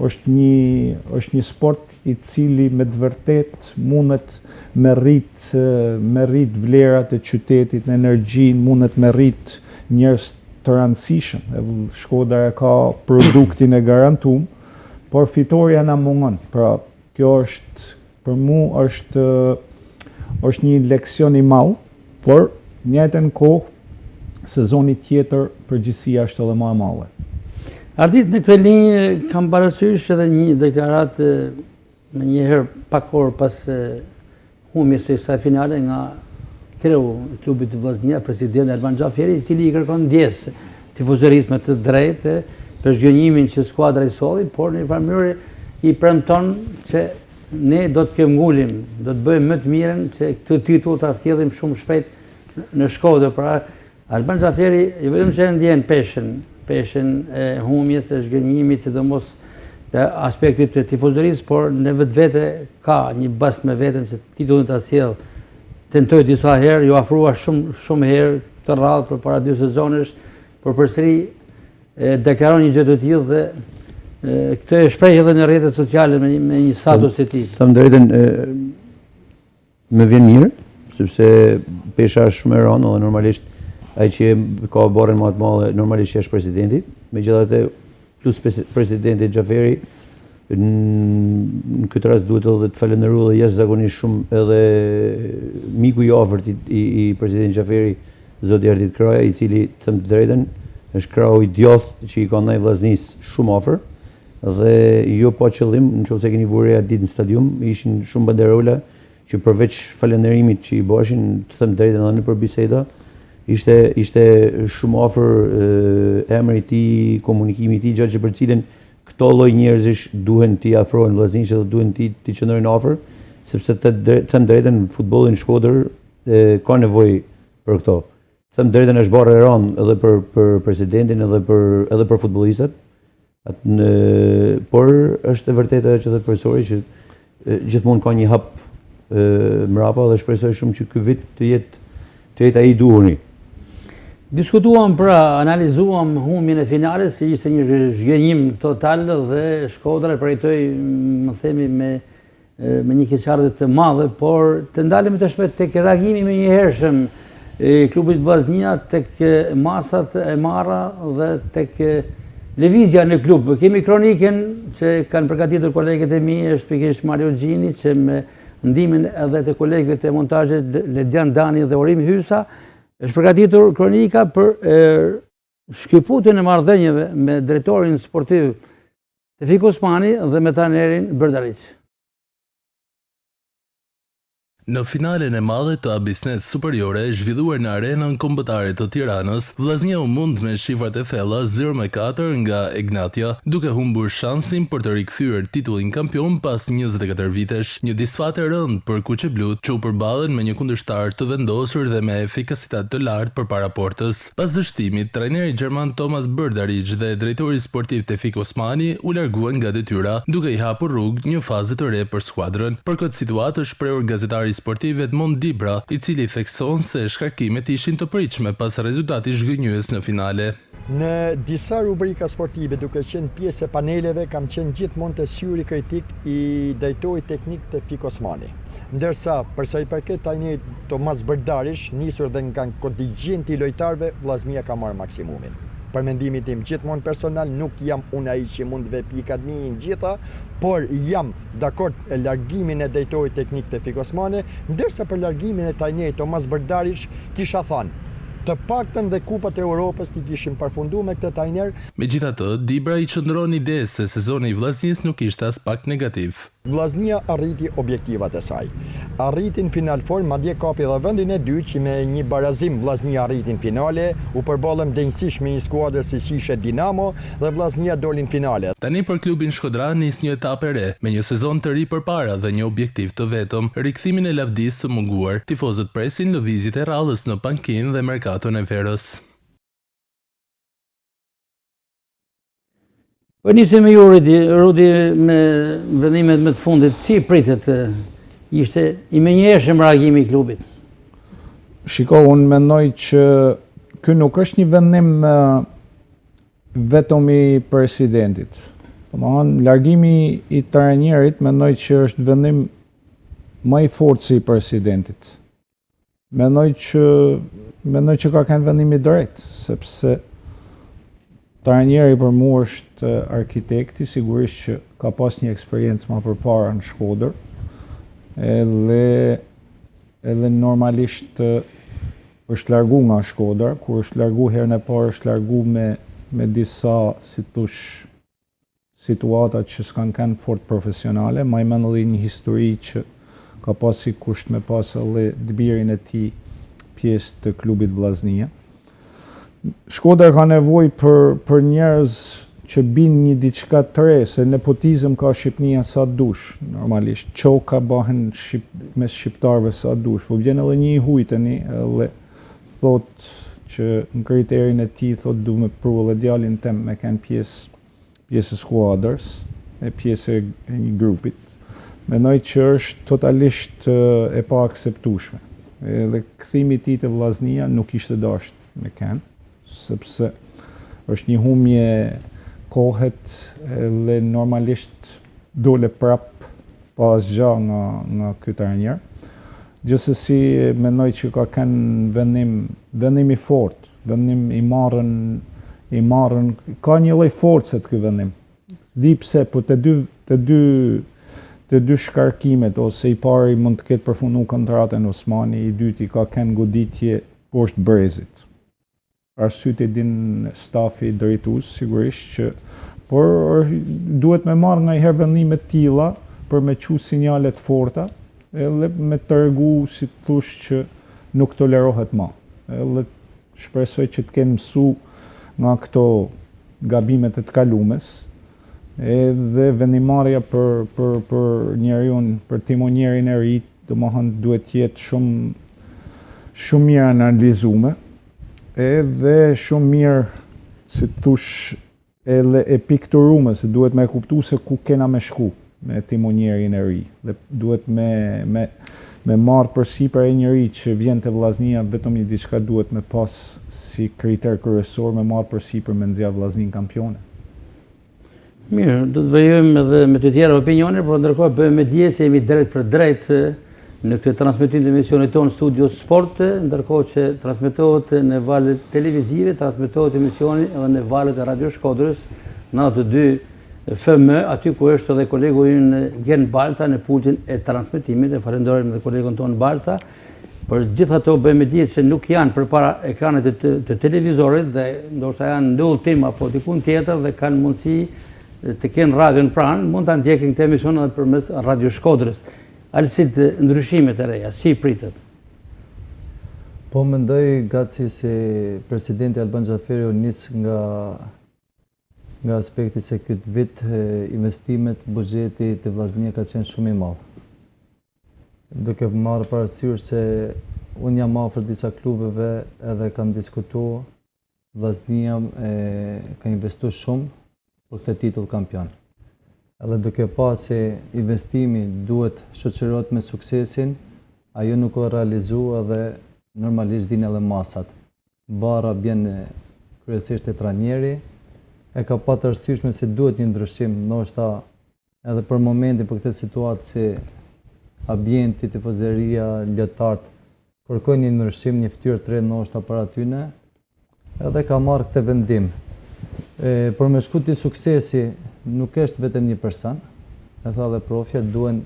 është një sport i cili me të vërtet mundet me rrit vlerat e qytetit, në energjinë, mundet me rrit njerëz të rëndësishëm. Shkodra ka produktin e garantuar, por fitoria na mungon. Pra, kjo është, për mua është një leksion i madh, por në njëjtën kohë sezoni tjetër përgjithësia është edhe më e madhe. Ardit në këtë linjë kam parasysh edhe një deklaratë me njëherë pak orë pas humjes së kësaj finale nga kreu i klubit të Vllaznia, presidenti Alban Xhaferi, i cili i kërkon ndjes tifozërisë me të drejtë për zgjënjimin që skuadra i solli, por në një farë mënyrë i premton që ne do të këmbgulim, do të bëjmë më të mirën, që këtë titull ta sjellim shumë shpejt në Shkodër. Pra, Alban Xhaferi, jo vetëm që ndjen peshën e humjes, të zhgënjimit, sidomos të aspektit të tifozerisë, por në vetvete ka një bas me veten që titullin ta sjell. Tentoi disa herë, ju afrua shumë herë të rradhë përpara 2 sezonesh, por përsëri deklaron një gjë të tillë dhe këtë e shpreh edhe në rrjetet sociale me një status të tij. Them drejtën, më vjen mirë, sepse pesha është shumë e rëndë dhe normalisht ai që ka borën më të madhe normalisht është presidenti. Megjithatë, plus presidenti Xhaferi, në këtë rast duhet edhe të falenderoj dhe jashtëzakonisht shumë edhe miku i afërt i presidentit Xhaferi, zoti Ardit Kraja, i cili, të them të drejtën, është krau i djathtë që i ka ndaj vllaznisë shumë afër dhe jo pa qëllim, nëse keni vurë atë ditë në stadium, ishin shumë banderola që përveç falënderimit që i bëshin, të them drejtën edhe nëpër biseda, ishte shumë afër emri i tij, komunikimi i tij, gjë që për cilën këto lloj njerëzish duhen t'i afrohen vllaznisë dhe duhen t'i qëndrojnë afër, sepse të them drejtën, futbolli në Shkodër ka nevojë për këto. Të them drejtën, është barë e rëndë edhe për presidentin edhe për futbollistët. Por është e vërtetë që thot profesori që gjithmonë ka një hap mrapa dhe shpresoj shumë që ky vit të jetë ai i duhuri. Diskutuam, analizuam humjen e finales, që ishte një zhgënjim total dhe Shkodra e përjetoi, më themi, me një keqardhje të madhe, por të ndalemi tashmë tek reagimi më i hershëm i klubit Vllaznia tek masat e marra dhe tek lëvizja në klub. Kemi kronikën që kanë përgatitur kolegët e mi, është pikërisht Mario Gjini, që me ndihmën edhe të kolegëve të montazhit Ledian Dani dhe Orim Hysa, është përgatitur kronika për shkëputjen e marrëdhënieve me drejtorin sportiv Tefik Osmani dhe me trajnerin Berdaric. Në finalen e madhe të Abisnes Superiore, zhvilluar në arenën kombëtare të Tiranës, Vllaznia u mund me shifrat e thella 0-4 nga Egnatia, duke humbur shansin për të rikthyer titullin kampion pas 24 vitesh. Një disfat e rëndë për kuqeblut që u përballen me një kundërshtar të vendosur dhe me efikasitet të lartë përpara portës. Pas dështimit, trajneri gjerman Thomas Berdaric dhe drejtori sportiv Tefik Osmani u larguan nga detyra, duke i hapur rrugë një faze të re për skuadrën. Për këtë situatë është shprehur gazetari sportiv Edmond Dibra, i cili thekson se shkarkimet ishin të pritshme pas rezultatit zhgënjyes në finale. Në disa rubrika sportive, duke qenë pjesë e paneleve, kam qenë gjithmonë të syri kritik i drejtorit teknik Tefik Osmani. Ndërsa, përsa i përket trajnerit Thomas Berdaric, nisur dhe nga kontingjenti i lojtarëve, Vllaznia ka marrë maksimumin. Për mendimin tim gjithmonë personal, nuk jam unë ai që mund ve pikat një gjitha, por jam dakord e largimin e drejtorit teknik Tefik Osmani, ndërsa për largimin e trajnerit Thomas Berdaric kisha thënë të paktën dhe kupat e Europës t'i kishin përfunduar me këtë trajner. Megjithatë, Dibra i qëndron idesë se sezoni i Vllaznisë nuk ishte as pak negativ. Vllaznia arriti objektivat e saj. Arritin final form, madje kapi dhe vendin e dytë që me një barazim Vllaznia arritin finale, u përballëm denjësisht me një skuadër si ishte Dinamo dhe Vllaznia dolin finale. Tani për klubin Shkodran nis një etapë e re, me një sezon të ri përpara dhe një objektiv të vetëm, rikthimin e lavdisë së munguar. Tifozët presin lëvizjet e rradhës në Pankin dhe Merkaton e Verës. Po nisim me ju, Rudi, me vendimet më të fundit, si pritet ishte i menjëhershëm reagimi i klubit? Shiko, unë mendoj që ky nuk është një vendim vetëm i presidentit. Domethënë, largimi i trajnerit mendoj që është vendim më i fortë si i presidentit. Mendoj që ka qenë vendim i drejtë, sepse trajneri për mua është arkitekti, sigurisht që ka pas një eksperiencë më përpara në Shkodër, edhe normalisht është largu nga Shkodra, kur është largu herën e parë është largu me disa, si thosh, situata që s'kan kanë fort profesionale, ma i mend edhe një histori që ka pasi kusht me pas edhe dëbirin e tij pjesë të klubit Vllaznia. Shkodra ka nevojë për njerëz që bin një diçka të re, se nepotizëm ka Shqipnia sa dush, normalisht. Çoka bëhen mes shqiptarëve sa dush, po vjen edhe një i hujteni edhe thot që në kriterin e tij thotë du me pru edhe djalin tem me kanë pjesë skuadrës, e pjesë e një grupit. Mendoj që është totalisht e pa akseptueshme. Edhe kthimi i tij te vllaznia nuk ishte dashur me kanë, sepse është një humje kohet dhe normalisht dole prap pa asgjë nga ky trajner. Gjithsesi mendoj që ka kanë vendim i fortë, vendim i marrën ka një lloj force ky vendim. Di pse, po të dy shkarkimet ose i pari mund të ketë përfunduar kontratën Osmani, i dyti ka kanë goditje poshtë brezit. Arsyet e din stafi drejtues sigurisht që por duhet me marrë nga i herë vendime të tilla për me çu sinjale të forta, edhe me tregu si të thush që nuk tolerohet më. Edhe shpresoj që të kenë mësu nga këto gabimet e të kalumes, edhe vendimarrja për njeriun, për timonjerin e ri, domethënë duhet të jetë shumë mirë analizuar, edhe shumë mirë, si të thush, edhe e pikturuar, se duhet me kuptu se ku kena me shku me timonjerin e ri. Dhe duhet me marrë përsipër e njëri që vjen të vllaznia, vetëm një diçka duhet me pas si kriter kryesor, me marrë përsipër me nxjerr vllaznin kampione. Mirë, do të vëjojmë edhe me të tjera opinione, por ndërkohë bëjmë me dije se jemi drejt për drejt në këtë transmetim të emisionit tonë Studio Sport, ndërkohë që transmetohet në valët televizive, transmetohet emisioni edhe në valët e Radio Shkodrës, në ato 2 FM, aty ku është edhe kolegu ynë Gen Balca në pultin e transmetimit, e falenderojmë edhe kolegun tonë Balca. Për gjithë ato bëjmë dije se nuk janë përpara ekranet të televizorit dhe ndoshta janë në udhtim apo diku tjetër dhe kanë mundësi të kenë radion pranë, mund ta ndjekin këtë emision edhe përmes Radio Shkodrës. Alësit ndryshimet e reja, si pritet? Po mendoj gaci se presidenti Alban Xhaferi u nis nga aspekti se këtë vit investimet, buxheti të vllaznia ka qenë shumë i madh. Duke marrë parasysh se unë jam afër disa klubeve edhe kam diskutuar, vllaznia ka investuar shumë për këtë titull kampion. Edhe duke pa se investimi duhet shoqërohet me suksesin, ajo nuk o realizu edhe normalisht din edhe masat. Bara bjen kryesisht e trajneri, e ka pa të arsyeshme se duhet një ndryshim, ndoshta edhe për momentin për këtë situatë si ambienti, tifozeria, lojtarët kërkojnë një ndryshim, një fytyrë të re ndoshta para tyne, edhe ka marrë këtë vendim. Për me shku ti suksesi nuk është vetëm një person, e tha dhe profja, duhen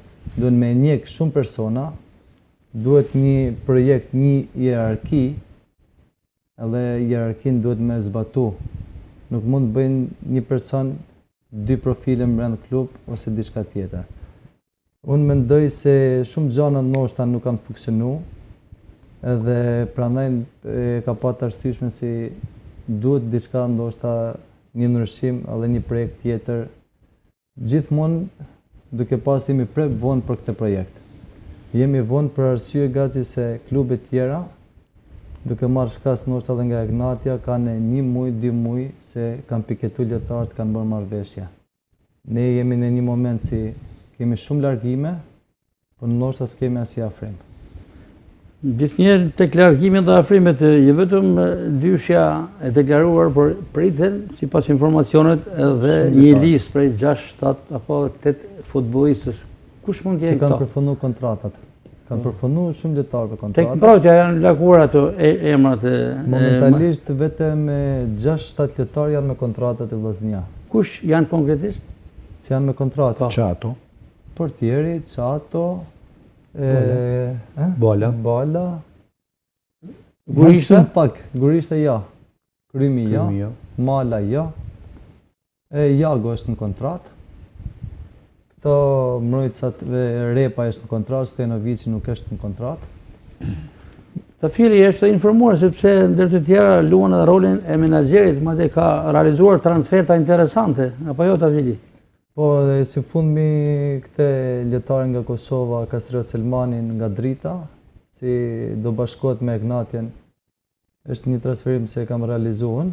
me njek shumë persona, duhet një projekt, një hierarki, edhe hierarkin duhet me zbatu. Nuk mund të bëjnë një person 2 profile brenda klub ose diçka tjetër. Unë mendoj se shumë gjëra ndoshta nuk kanë funksionuar, edhe prandaj ka pasur arsyeshme si duhet diçka ndoshta një ndryshim edhe një projekt tjetër. Gjithmonë duke pas jemi vonë për këtë projekt. Jemi vonë për arsye gaci se klubet tjera, duke marrë shkas ndoshta edhe nga Egnatia, kanë 1 muaj, 2 muaj se kanë piketuar lojtarët, kanë bërë marrëveshje. Ne jemi në një moment si kemi shumë largime, por ndoshta s'kemi asnjë afrim. Gjithnjëherë tek largimet dhe afrimet, jo vetëm dyshja e deklaruar, por priten sipas informacionet edhe një listë prej 6, 7 apo 8 futbollistësh. Kush mund të jenë këto? Që kanë përfunduar kontratat. Kanë përfunduar shumë lojtarë për kontratat. Tek mbrojtja janë lakuar ato emrat e momentalisht vetëm 6-7 lojtarë janë me kontratat e vllaznia. Kush janë konkretisht? Si janë me kontratë? Çato. Portieri, Çato, Bala. Gurishta pak, Gurishta ja. Krymi ja. Mala ja. Jago është në kontratë. Këto mbrojtësat Repa është në kontratë, Stojanovici nuk është në kontratë. Tafili është informuar sepse ndër të tjera luan edhe rolin e menaxherit, madje ka realizuar transferta interesante, apo jo Tafili? Po, si fundmi këtë lojtarin nga Kosova, Kastriot Selmanin nga Drita, si do bashkohet me Egnatjen, është një transferim se e kam realizuar.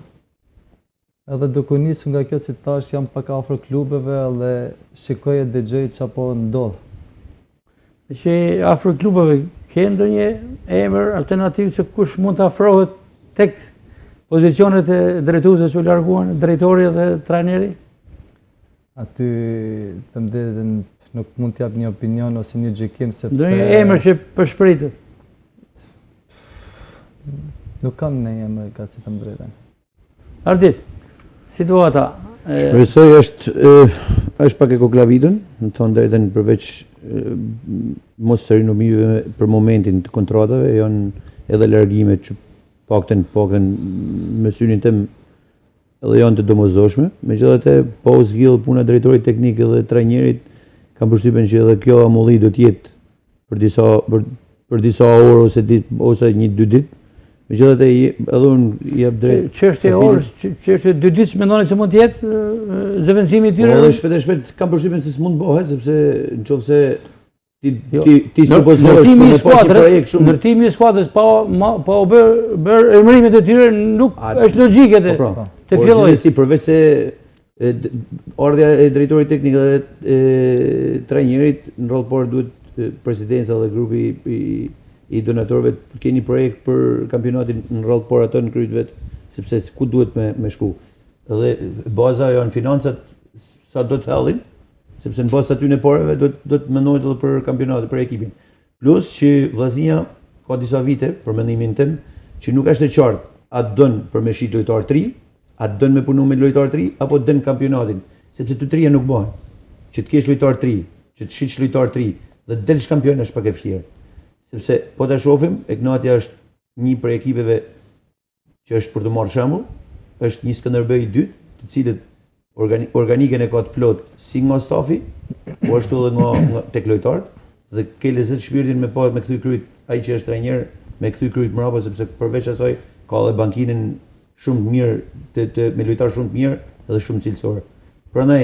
Edhe duke nisur nga kjo si tash jam pak afër klubeve dhe shikoj e dëgjoj çapo ndodh. Që afër klubeve ke ndonjë emër alternativ që kush mund të afrohet tek pozicionet e drejtuesve që u larguan, drejtori dhe trajneri? Aty të mbledhen nuk mund t'jap një opinion ose një gjykim sepse ndonjë emër që përshpritet. Nuk kam në emër ka si të mbledhen. Ardit, situata. Shpresoj është pak e koklavitën, në thonë drejtën përveç mos së rinomive për momentin të kontratave, janë edhe largimet që pakten me synin tim edhe janë të domosdoshme. Megjithatë, pa u zgjidhur puna drejtorit teknik dhe trajnerit, kam përshtypjen që edhe kjo amulli do të jetë për disa orë ose 1-2 ditë. Megjithatë, edhe unë jap drejt. Çështja e orës, çështja e 2 ditë mendoni se mund të jetë zëvendësimi i tyre? Po, shpejt kam përshtypjen se s'mund bëhet sepse nëse ti supozohesh ndërtimi i skuadrës pa u bërë emërimet e tyre nuk është logjike të fillojë. Si përveç se ardha e drejtorit teknik dhe trajnerit në rol por duhet presidenca dhe grupi i donatorëve të keni projekt për kampionatin në rol por ato në kryt vetë, sepse ku duhet me shku. Dhe baza janë financat sa do të hallin, sepse në bazë aty në poreve do të mendohet edhe për kampionatin, për ekipin. Plus që Vllaznia ka disa vite, për mendimin tim, që nuk është e qartë a dën për me shit lojtar 3, a dën me punu me lojtar 3, apo dën kampionatin, sepse të trija nuk bëhen. Që të kesh lojtar 3, që të shitsh lojtar 3 dhe të delsh kampion është pak e vështirë. Sepse po ta shohim, Egnatia është një prej ekipeve që është për të marrë shembull, është një Skënderbej i dytë, të cilët organikën e ka të plot si nga stafi, po ashtu edhe nga tek lojtarët, dhe ke lezet shpirtin me kthy kryt ai që është trajner, me kthy kryt mbrapa, sepse përveç asaj ka edhe bankinën shumë të mirë me lojtar shumë të mirë dhe shumë cilësor. Prandaj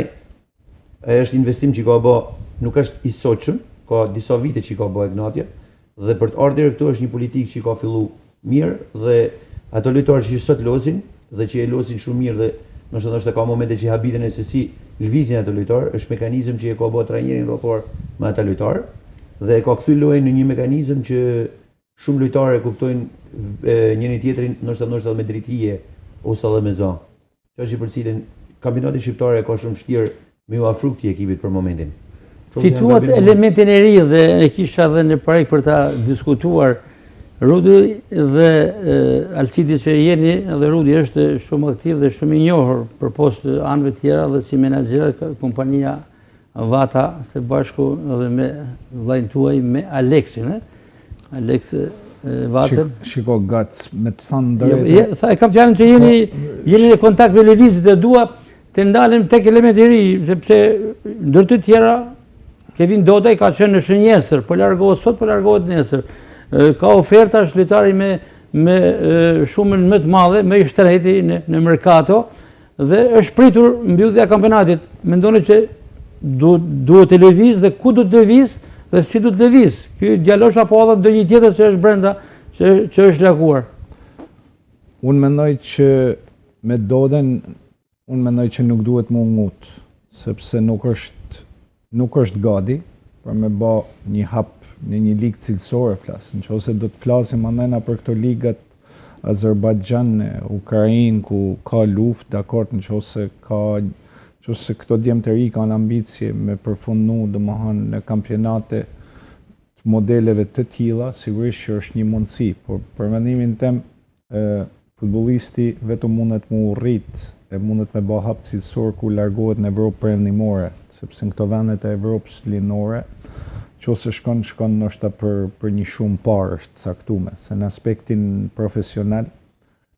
ai është investim që ka bë, nuk është i sotshëm, ka disa vite që ka bë Egnatia, dhe për të ardhur këtu është një politikë që ka filluar mirë dhe ato lojtarë që sot losin dhe që e losin shumë mirë dhe ndoshta ka momente që habiten e se si lëvizjen ato lojtarë, është mekanizëm që e ka bërë trajnerin raport me ata lojtarë dhe e ka kthy lojën në një mekanizëm që shumë lojtarë e kuptojnë njëri tjetrin ndoshta me drejtije ose edhe me zonë. Kjo që për cilën kampionati shqiptar e ka shumë vështirë me u afru këtij ekipit për momentin. Fituat elementin e ri dhe e kisha dhe në projekt për ta diskutuar Rudi dhe Alcidi që jeni, dhe Rudi është shumë aktiv dhe shumë i njohur për poshtë anëve tjera dhe si menaxher kompania Vata së bashku edhe me vllajën tuaj me Aleksin, Aleks Vatën. Shiko Gac, me të thënë drejtë. E kam fjalën që jeni në kontakt me lëvizjet dhe dua të ndalem tek elementi i ri, sepse ndër të tjera Kevin Dodaj ka qenë në shënjesër, po largohet sot, po largohet nesër. Ka oferta lojtari me shumën më të madhe, me i shtreti në merkato, dhe është pritur mbyllja e kampionatit. Mendoni që duhet të lëviz dhe ku do të lëviz dhe si do të lëviz. Ky djalosh apo edhe ndonjë tjetër që është brenda, që është laguar. Unë mendoj që me Doden, unë mendoj që nuk duhet më ngut, sepse nuk është gati për me bë një hap në një ligë cilësore flas. Nëse do të flasim andajna për këto ligat Azerbajxhan, Ukrainë ku ka luftë, dakord, nëse këto djemë të ri kanë ambicje me përfundu domethënë në kampionate të modeleve të tilla, sigurisht që është një mundësi, por për mendimin tim futbollisti vetëm mundet më urrit e mundet me bë hap cilësor ku largohet në Evropë perëndimore, sepse në këto vendet e Evropës ligjore, nëse shkon ndoshta për një shumë parë është caktuar, se në aspektin profesional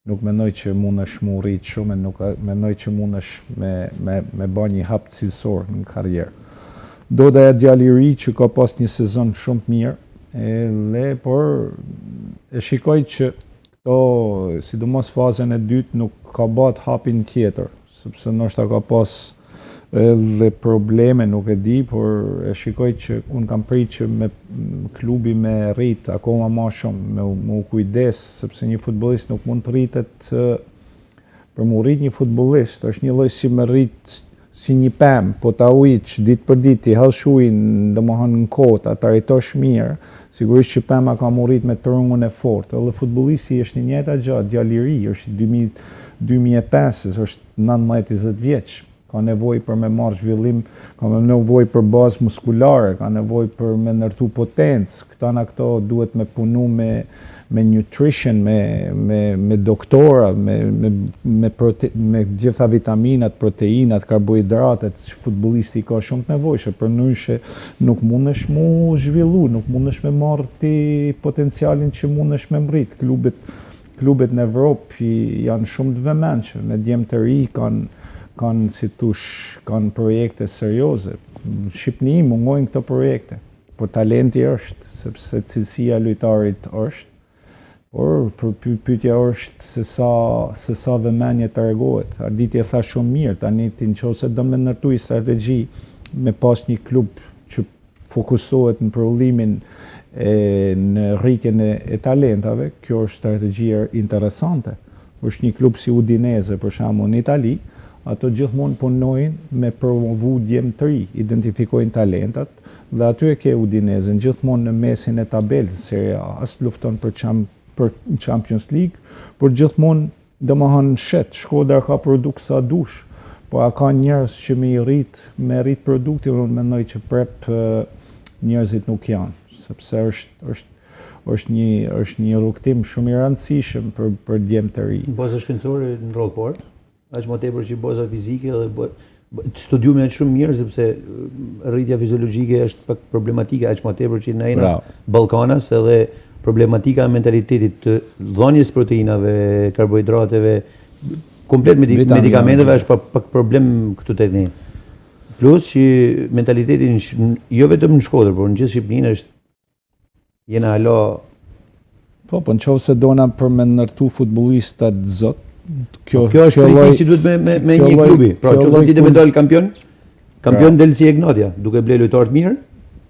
nuk mendoj që mundesh më urrit shumë, nuk mendoj që mundesh me bë një hap cilësor në karrierë. Doda e djali i ri që ka pas një sezon shumë të mirë, por e shikoj që këto, sidomos fazën e dytë, nuk ka bërë hapin tjetër, sepse ndoshta ka pas Dhe probleme nuk e di, por e shikoj që unë kam prit që me klubi me rrit akoma ma shumë, me u kujdes, sepse një futbollist nuk mund të rritet për mu rrit një futbollist, është një lloj si me rrit si një pemë, po ta ujç ditë për ditë, i hallsh ujin, domethënë në kohë, ta rritosh mirë, sigurisht që pema ka mu rrit me trungun e fortë, edhe futbollisti është një njëjta gjatë, djalë i ri, është 2005, është 19-20 vjeç. Ka nevojë për me marrë zhvillim, ka nevojë për bazë muskulare, ka nevojë për me ndërtu potencë. Këto duhet me punu me nutrition, me doktora, me gjitha vitaminat, proteinat, karbohidratet, që futbollisti ka shumë të nevojshëm, për ndryshe nuk mundesh mu zhvillu, nuk mundesh me marrë ti potencialin që mundesh me mrit. Klubet në Evropë janë shumë të vëmendshëm, me djemë të ri kanë projekte serioze. Në Shqipëni mungojnë këto projekte, por talenti është, sepse cilësia e lojtarit është, por pyetja është se sa vëmendje tregohet. Arditi e tha shumë mirë, tani nëse do me ndërtuj strategji me pas një klub që fokusohet në prodhimin në rritjen e talentave, kjo është strategjia interesante. Është një klub si Udinese, për shembull në Itali, ato gjithmonë punojnë me promovu djemë të ri, identifikojnë talentat, dhe aty e ke Udinesen gjithmonë në mesin e tabelës, Serie A, as lufton për Champions League, por gjithmonë domethënë shet, Shkodra ka produkt sa dush, po a ka njerëz që me rrit produktin, unë mendoj që prep njerëzit nuk janë, sepse është një rrugtim shumë i rëndësishëm për djemë të ri. Baza shkencore në rol port, aq më tepër që baza fizike dhe studiumi është shumë mirë sepse rritja fiziologjike është pak problematike, aq më tepër që në Ballkanas, edhe problematika e mentalitetit të dhënies proteinave, karbohidrateve, komplet medikamenteve është pak problem këtu tek ne. Plus që mentaliteti jo vetëm në Shkodër, por në gjithë Shqipërinë është jena hala. Po nëse dona për me ndërtu futbollistat zot, kjo është pritin që duhet me një klubi. Pra, që ti të me dalë kampion del si Egnatia, duke ble lojtarë mirë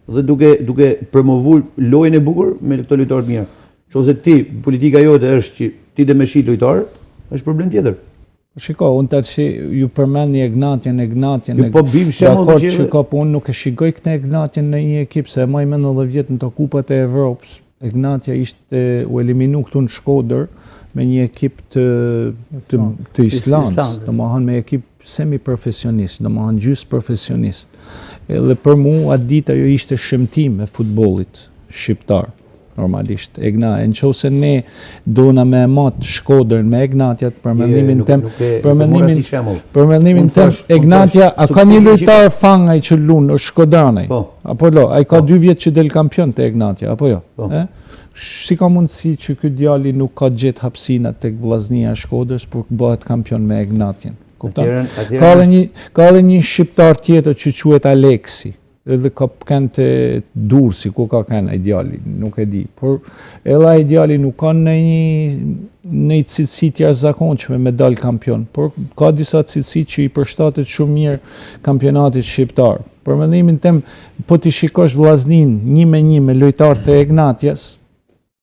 dhe duke promovu lojën e bukur me këto lojtarë mirë. Që ti, politika jote është që ti dhe me shit lojtarë, është problem tjetër. Shiko, unë të që ju përmen një Egnatjen, po bim shemull që shiko, po unë nuk e shikoj këtë Egnatjen në një ekip, se e maj me 90 vjetë në të kupat e Evropës. Egnatja ishte u eliminu këtu në Shkodër, me një ekip të Islandës, do më hanë me ekip semi-profesionist, do më hanë gjysë profesionist. Edhe për mu, atë dita jo ishte shëmtim e futbolit shqiptar, normalisht. Në qoftë ne dona me matë Shkodrën me Egnatjat, për mendimin tem, Egnatja, a ka një lojtar fangaj që lunë, është Shkodranaj? Apo lo, a i ka 2 vjetë që del kampion të Egnatja, apo jo? Si ka mundësi që këtë djali nuk ka gjetë hapsina të vllaznia Shkodrës për bëhet kampion me Egnatjen? Ka edhe një shqiptar tjetër që quhet Aleksi, edhe ka kënë të Durrësi, ku ka kënë ai djali, nuk e di. Por edhe ai djali nuk ka në një cilësi të jashtëzakonshme me dal kampion, por ka disa cilësi që i përshtatet shumë mirë kampionatit shqiptar. Për mendimin tem, po ti shikosh vllaznin 1-1 me lojtarët e Egnatjas,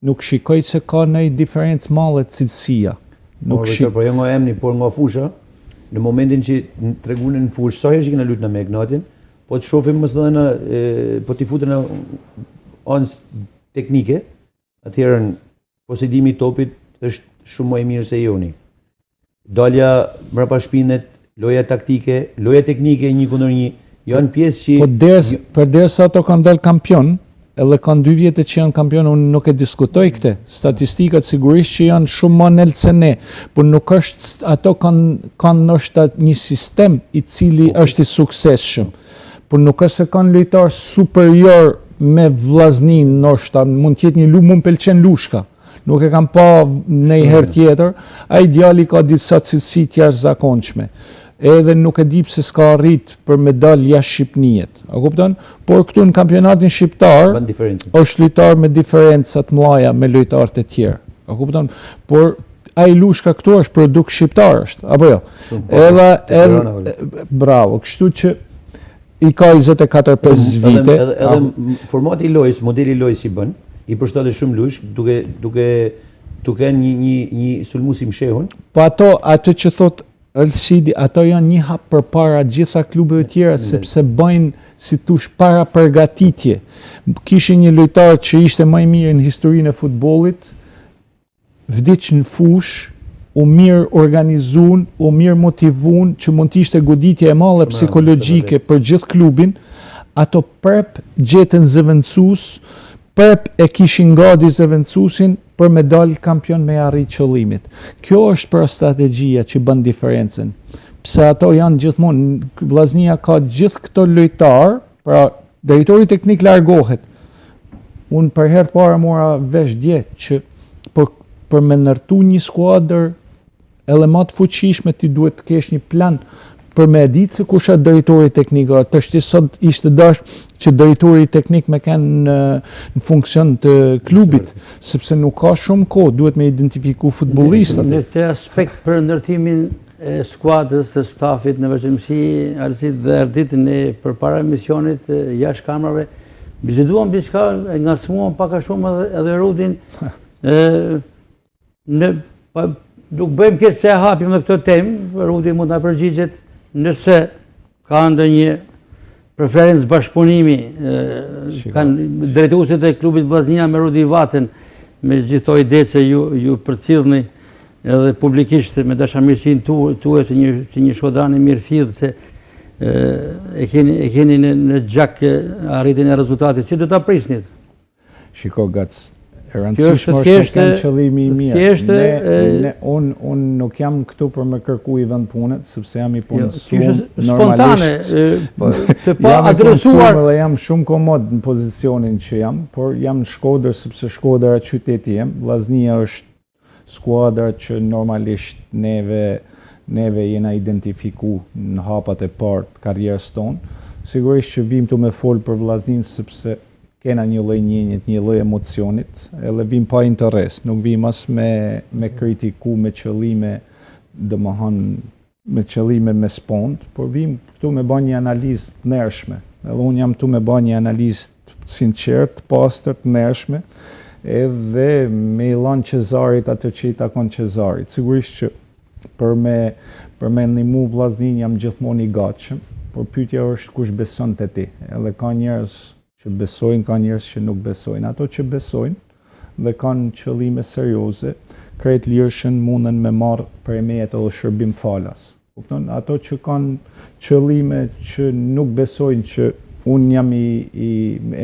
nuk shikoj se ka nëjë diferencë madhe cilësia. Po jo nga emni, por nga fusha, në momentin që tregunin në fushë, sa herë që kena luajtur me Egnatjen, po të shohim mos dhëna, po t'i futen në anës teknike, atëherë posedimi i topit është shumë më i mirë se joni. Dalja mbrapa shpinët, loja taktike, loja teknike 1-1, janë pjesë që... Po përderisa ato kanë dalë kampion, edhe kanë 2 vjetë që janë kampion, unë nuk e diskutoj këte. Statistikat sigurisht që janë shumë më nëllë se ne, por nuk është, ato kanë nështë një sistem i cili është i suksesshëm. Por nuk është se kanë lojtar superior me vllaznin, nështë, mund tjetë një mund pëlqen Lushka. Nuk e kam pa në i herë tjetër, a i djali ka disa cilësi të jashtëzakonshme. Edhe nuk e di pse s'ka arrit për medal jashtë Shqipënijet. A kupton? Por këtu në kampionatin shqiptar është lojtar me diferenca të mëdha me lojtarët e tjerë. A kupton? Por ai Lushka këtu është produkt shqiptar është, apo jo? Bravo, kështu që i ka 24-5 vite. Edhe formati i lojës, modeli i lojës i bën, i përshtatet shumë Lush, duke një sulmusim shehun. Po ato që thot Elshidi, ato janë një hap përpara gjitha klubeve tjera, sepse bëjnë si tush para përgatitje. Kishin një lojtar që ishte më i mirë në historinë e futbollit, vdiq në fush, u mirë organizun, u mirë motivun, që mund t'ishte goditje e madhe psikologjike për gjithë klubin, ato prep gjetën zëvendësus, prep e kishin gati zëvendësusin për me dalë kampion me arrit qëllimit. Kjo është për strategjia që bën diferencën. Pse ato janë gjithmonë, Vllaznia ka gjithë këto lojtar, pra drejtori teknik largohet. Unë për herë të parë mora vesh dje që për me ndërtu një skuadër edhe më të fuqishme ti duhet të kesh një plan për me ditë se kush është drejtori teknik. Tashti sot ishte dash që drejtori teknik me kanë në funksion të klubit, sepse nuk ka shumë kohë, duhet me identifiku futbollistat. Në këtë aspekt për ndërtimin e skuadrës të stafit në vazhdimsi, Arsit dhe Ardit në përpara misionit jashtë kamrave, biseduam diçka, ngacmuam pak a shumë edhe Rudin, nuk bëjmë këtë se hapim në këtë temë, Rudi mund të përgjigjet nëse ka ndonjë preferencë bashkëpunimi, kanë drejtuesit e klubit Vllaznia me Rudi Vaten, me gjitho ide që ju përcjellni edhe publikisht me dashamirësinë tuaj si një shkodran i mirëfillt se e keni në gjak arritjen e rezultatit. Si do ta prisnit? Shiko Gac, e rëndësishme është të kenë qëllimi i mirë. Unë nuk jam këtu për me kërku i vend punët, sepse jam i punësuar normalisht. Spontane, të pa adresuar. Dhe jam shumë komod në pozicionin që jam, por jam në Shkodër, sepse Shkodra qyteti jem. Vllaznia është skuadra që normalisht neve jena identifiku në hapat e partë të karrierës tonë. Sigurisht që vim të me folë për Vllaznin, sepse kena një lloj njenjit, një lloj emocionit, edhe vim pa interes, nuk vim as me kritiku, me qëllime, me qëllime me spond, por vim këtu me bën një analizë të ndershme. Edhe unë jam këtu me bën një analizë të sinqert, të pastër, të ndershme, edhe me i lanë Qezarit atë që i takon Qezarit. Sigurisht që për me ndihmu Vllaznin jam gjithmonë i gatshëm, por pyetja është kush beson te ti. Edhe ka njerëz që besojnë, ka njerëz që nuk besojnë. Ato që besojnë dhe kanë qëllime serioze, krejt lirshën munden me marrë premiet edhe shërbim falas. Ato që kanë qëllime që nuk besojnë që unë jam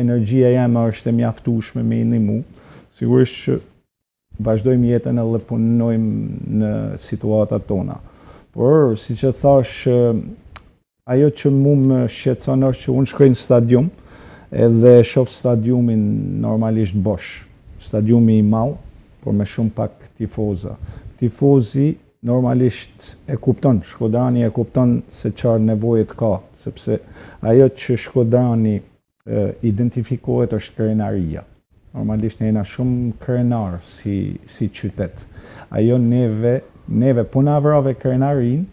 energjia jeme është e mjaftueshme me i ndihmu, sigurisht që vazhdojmë jetën edhe punojmë në situatat tona. Por, si që thash, ajo që mu më shqetëson është që unë shkoj në stadium, edhe shoh stadiumin normalisht bosh. Stadiumi i madh, por me shumë pak tifoza. Tifozi normalisht e kupton, Shkodrani e kupton se çfarë nevojët ka, sepse ajo që Shkodrani identifikohet është krenaria. Normalisht ne jena shumë krenar si qytet. Ajo neve po na vrave krenarin,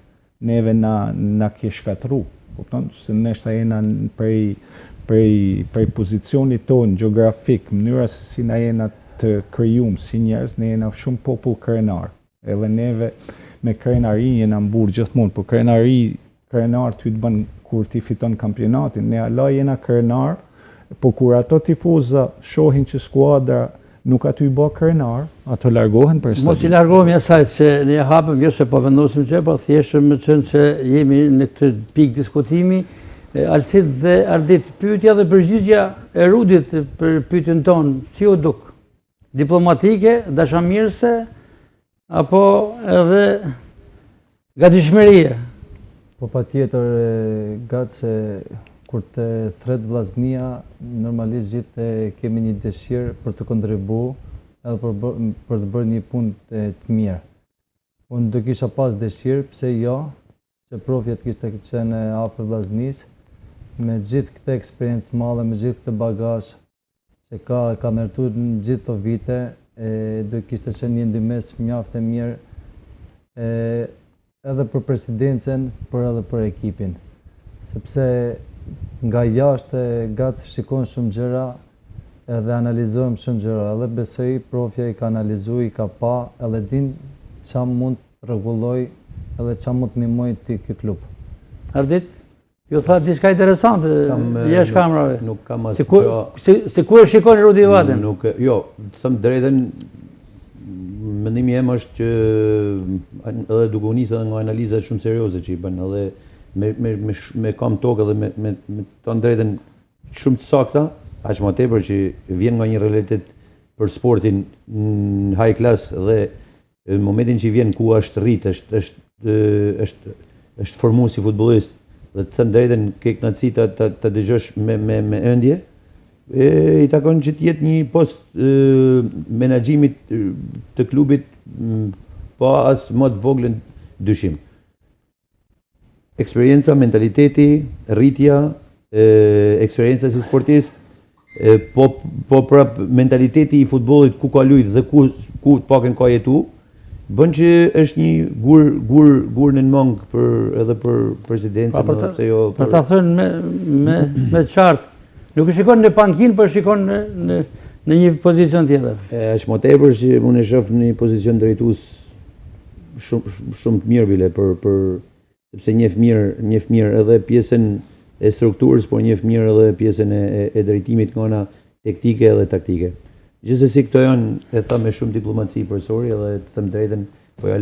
neve na ke shkatru. Kupton? Se neshta jena prej pozicionit tonë geografik, mënyra se si na jena të kryum si njerëz, ne jena shumë popull krenar. Edhe neve me krenarin jena mburë gjithmonë, por krenar ty të bën kur ti fiton kampionatin. Ne ala jena krenar, po kur ato tifoza shohin që skuadra nuk aty bë krenar, ato largohen për stadium. Mos i largohemi asaj se ne hapëm jo se po vendosim që, po thjesht më qenë që jemi në këtë pikë diskutimi. Arsit dhe Ardit, pyetja dhe përgjigja e Rudit për pyetjen tonë, si u duk? Diplomatike, dashamirëse, apo edhe gatishmërie? Po patjetër, Gace, kur të thret Vllaznia, normalisht gjithë kemi një dëshirë për të kontribuar edhe për të bërë një punë të mirë. Unë do kisha pas dëshirë, pse jo, që profjet kishte qenë afër Vllaznisë, me gjithë këtë eksperiencë madhe, me gjithë këtë bagazh që ka ndërtuar në gjithë këto vite, do kishte qenë një ndihmës mjaft e mirë edhe për presidencen, por edhe për ekipin. Sepse nga jashtë gatë shikon shumë gjëra edhe analizojmë shumë gjëra. Edhe besoj profja i ka analizu, i ka pa, edhe din qa mund të rregulloj edhe qa mund të ndihmoj ti ky klub. Ardit, ju tha diçka interesante, jesh kamrave. Nuk kam as Si ku e shikoni Rudi Vatin? Jo, të them drejtën, mendimi im është që edhe duke u nisë nga analiza shumë serioze që i bën, edhe me kam tokë edhe me të thënë drejtën shumë të sakta, aq më tepër që vjen nga një realitet për sportin në high class dhe në momentin që vjen ku është rrit, është formuar si futbollist dhe të them drejtën ke kënaqësi ta dëgjosh me ëndje. I takon që të jetë një post menaxhimit të klubit pa as më të voglën dyshim. Eksperienca, mentaliteti, rritja, eksperienca si sportist, po prap mentaliteti i futbollit ku ka luajt dhe ku të paktën ka jetu, bën që është një gur në mangë edhe për presidencën, ose jo. Për ta thënë me qartë, nuk e shikon në pankinë, por shikon në një pozicion tjetër. Aq më tepër që unë e shoh në një pozicion drejtues shumë të mirë bile sepse njeh mirë edhe pjesën e strukturës, por njeh mirë edhe pjesën e drejtimit nga ana teknike edhe taktike. Gjithsesi këto janë, e tha me shumë diplomaci profesori, edhe të them drejtën, po ja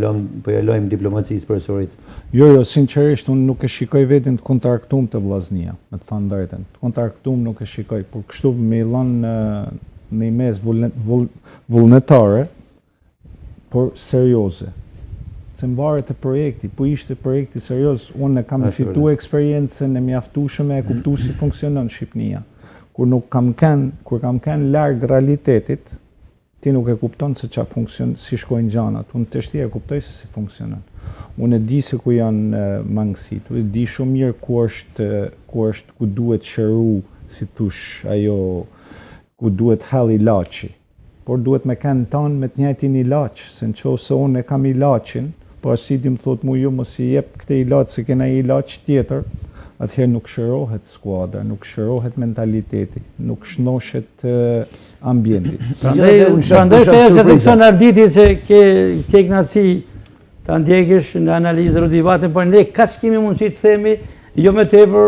lojmë diplomacisë profesorit. Jo, sinqerisht unë nuk e shikoj veten të kontraktum të Vllaznia, me të thënë drejtën. Kontraktum nuk e shikoj, por kështu me lënë në një mes vullnetare, por serioze. Se mvaret e projekti, po ishte projekti serioz, unë kam fituar eksperiencën e mjaftueshme e kuptuar si funksionon Shqipnia. Kur kam kanë larg realitetit, ti nuk e kupton se çfarë funksion, si shkojnë gjanat. Unë të shtia e kuptoj se si funksionon. Unë e di se ku janë mangësitë, e di shumë mirë ku duhet shëru, si tush ajo, ku duhet hall ilaçi. Por duhet me kanë tanë me të njëjtin ilaç, se nëse unë e kam ilaçin, po asidi më thot mu ju mos i jep këtë ilaç se kena ilaç tjetër, atëherë nuk shërohet skuadra, nuk shërohet mentaliteti, nuk shnoshet ambienti. Prandaj se të thon Arditi se ke kënaqësi ta ndjekësh në analizë Rudi Vatin, por ne kaq kemi mundësi të themi jo më tepër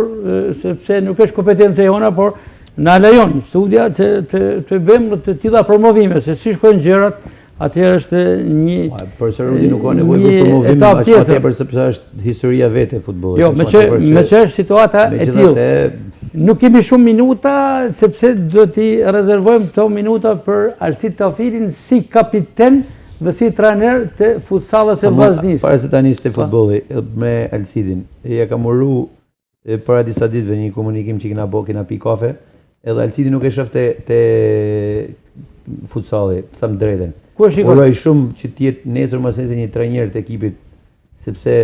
sepse nuk është kompetencë jona, por na lejon studia të bëjmë të tilla promovime se si shkojnë gjërat. Atëherë është një Rudi nuk ka nevojë për promovim, aq më tepër sepse është historia vetë e futbollit. Jo, me që është situata e tillë. Nuk kemi shumë minuta sepse do t'i rezervojmë këto minuta për Alcid Tafilin si kapiten dhe si trajner të futsallës së Vllaznisë. Para se ta nisë futbolli me Alcidin, ja kam uru para disa ditëve një komunikim që kena pi kafe, edhe Alcidi nuk e shoh te futsalli, them drejtën. Uroj shumë që t'jetë nesër mas nesër një trajner të ekipit, sepse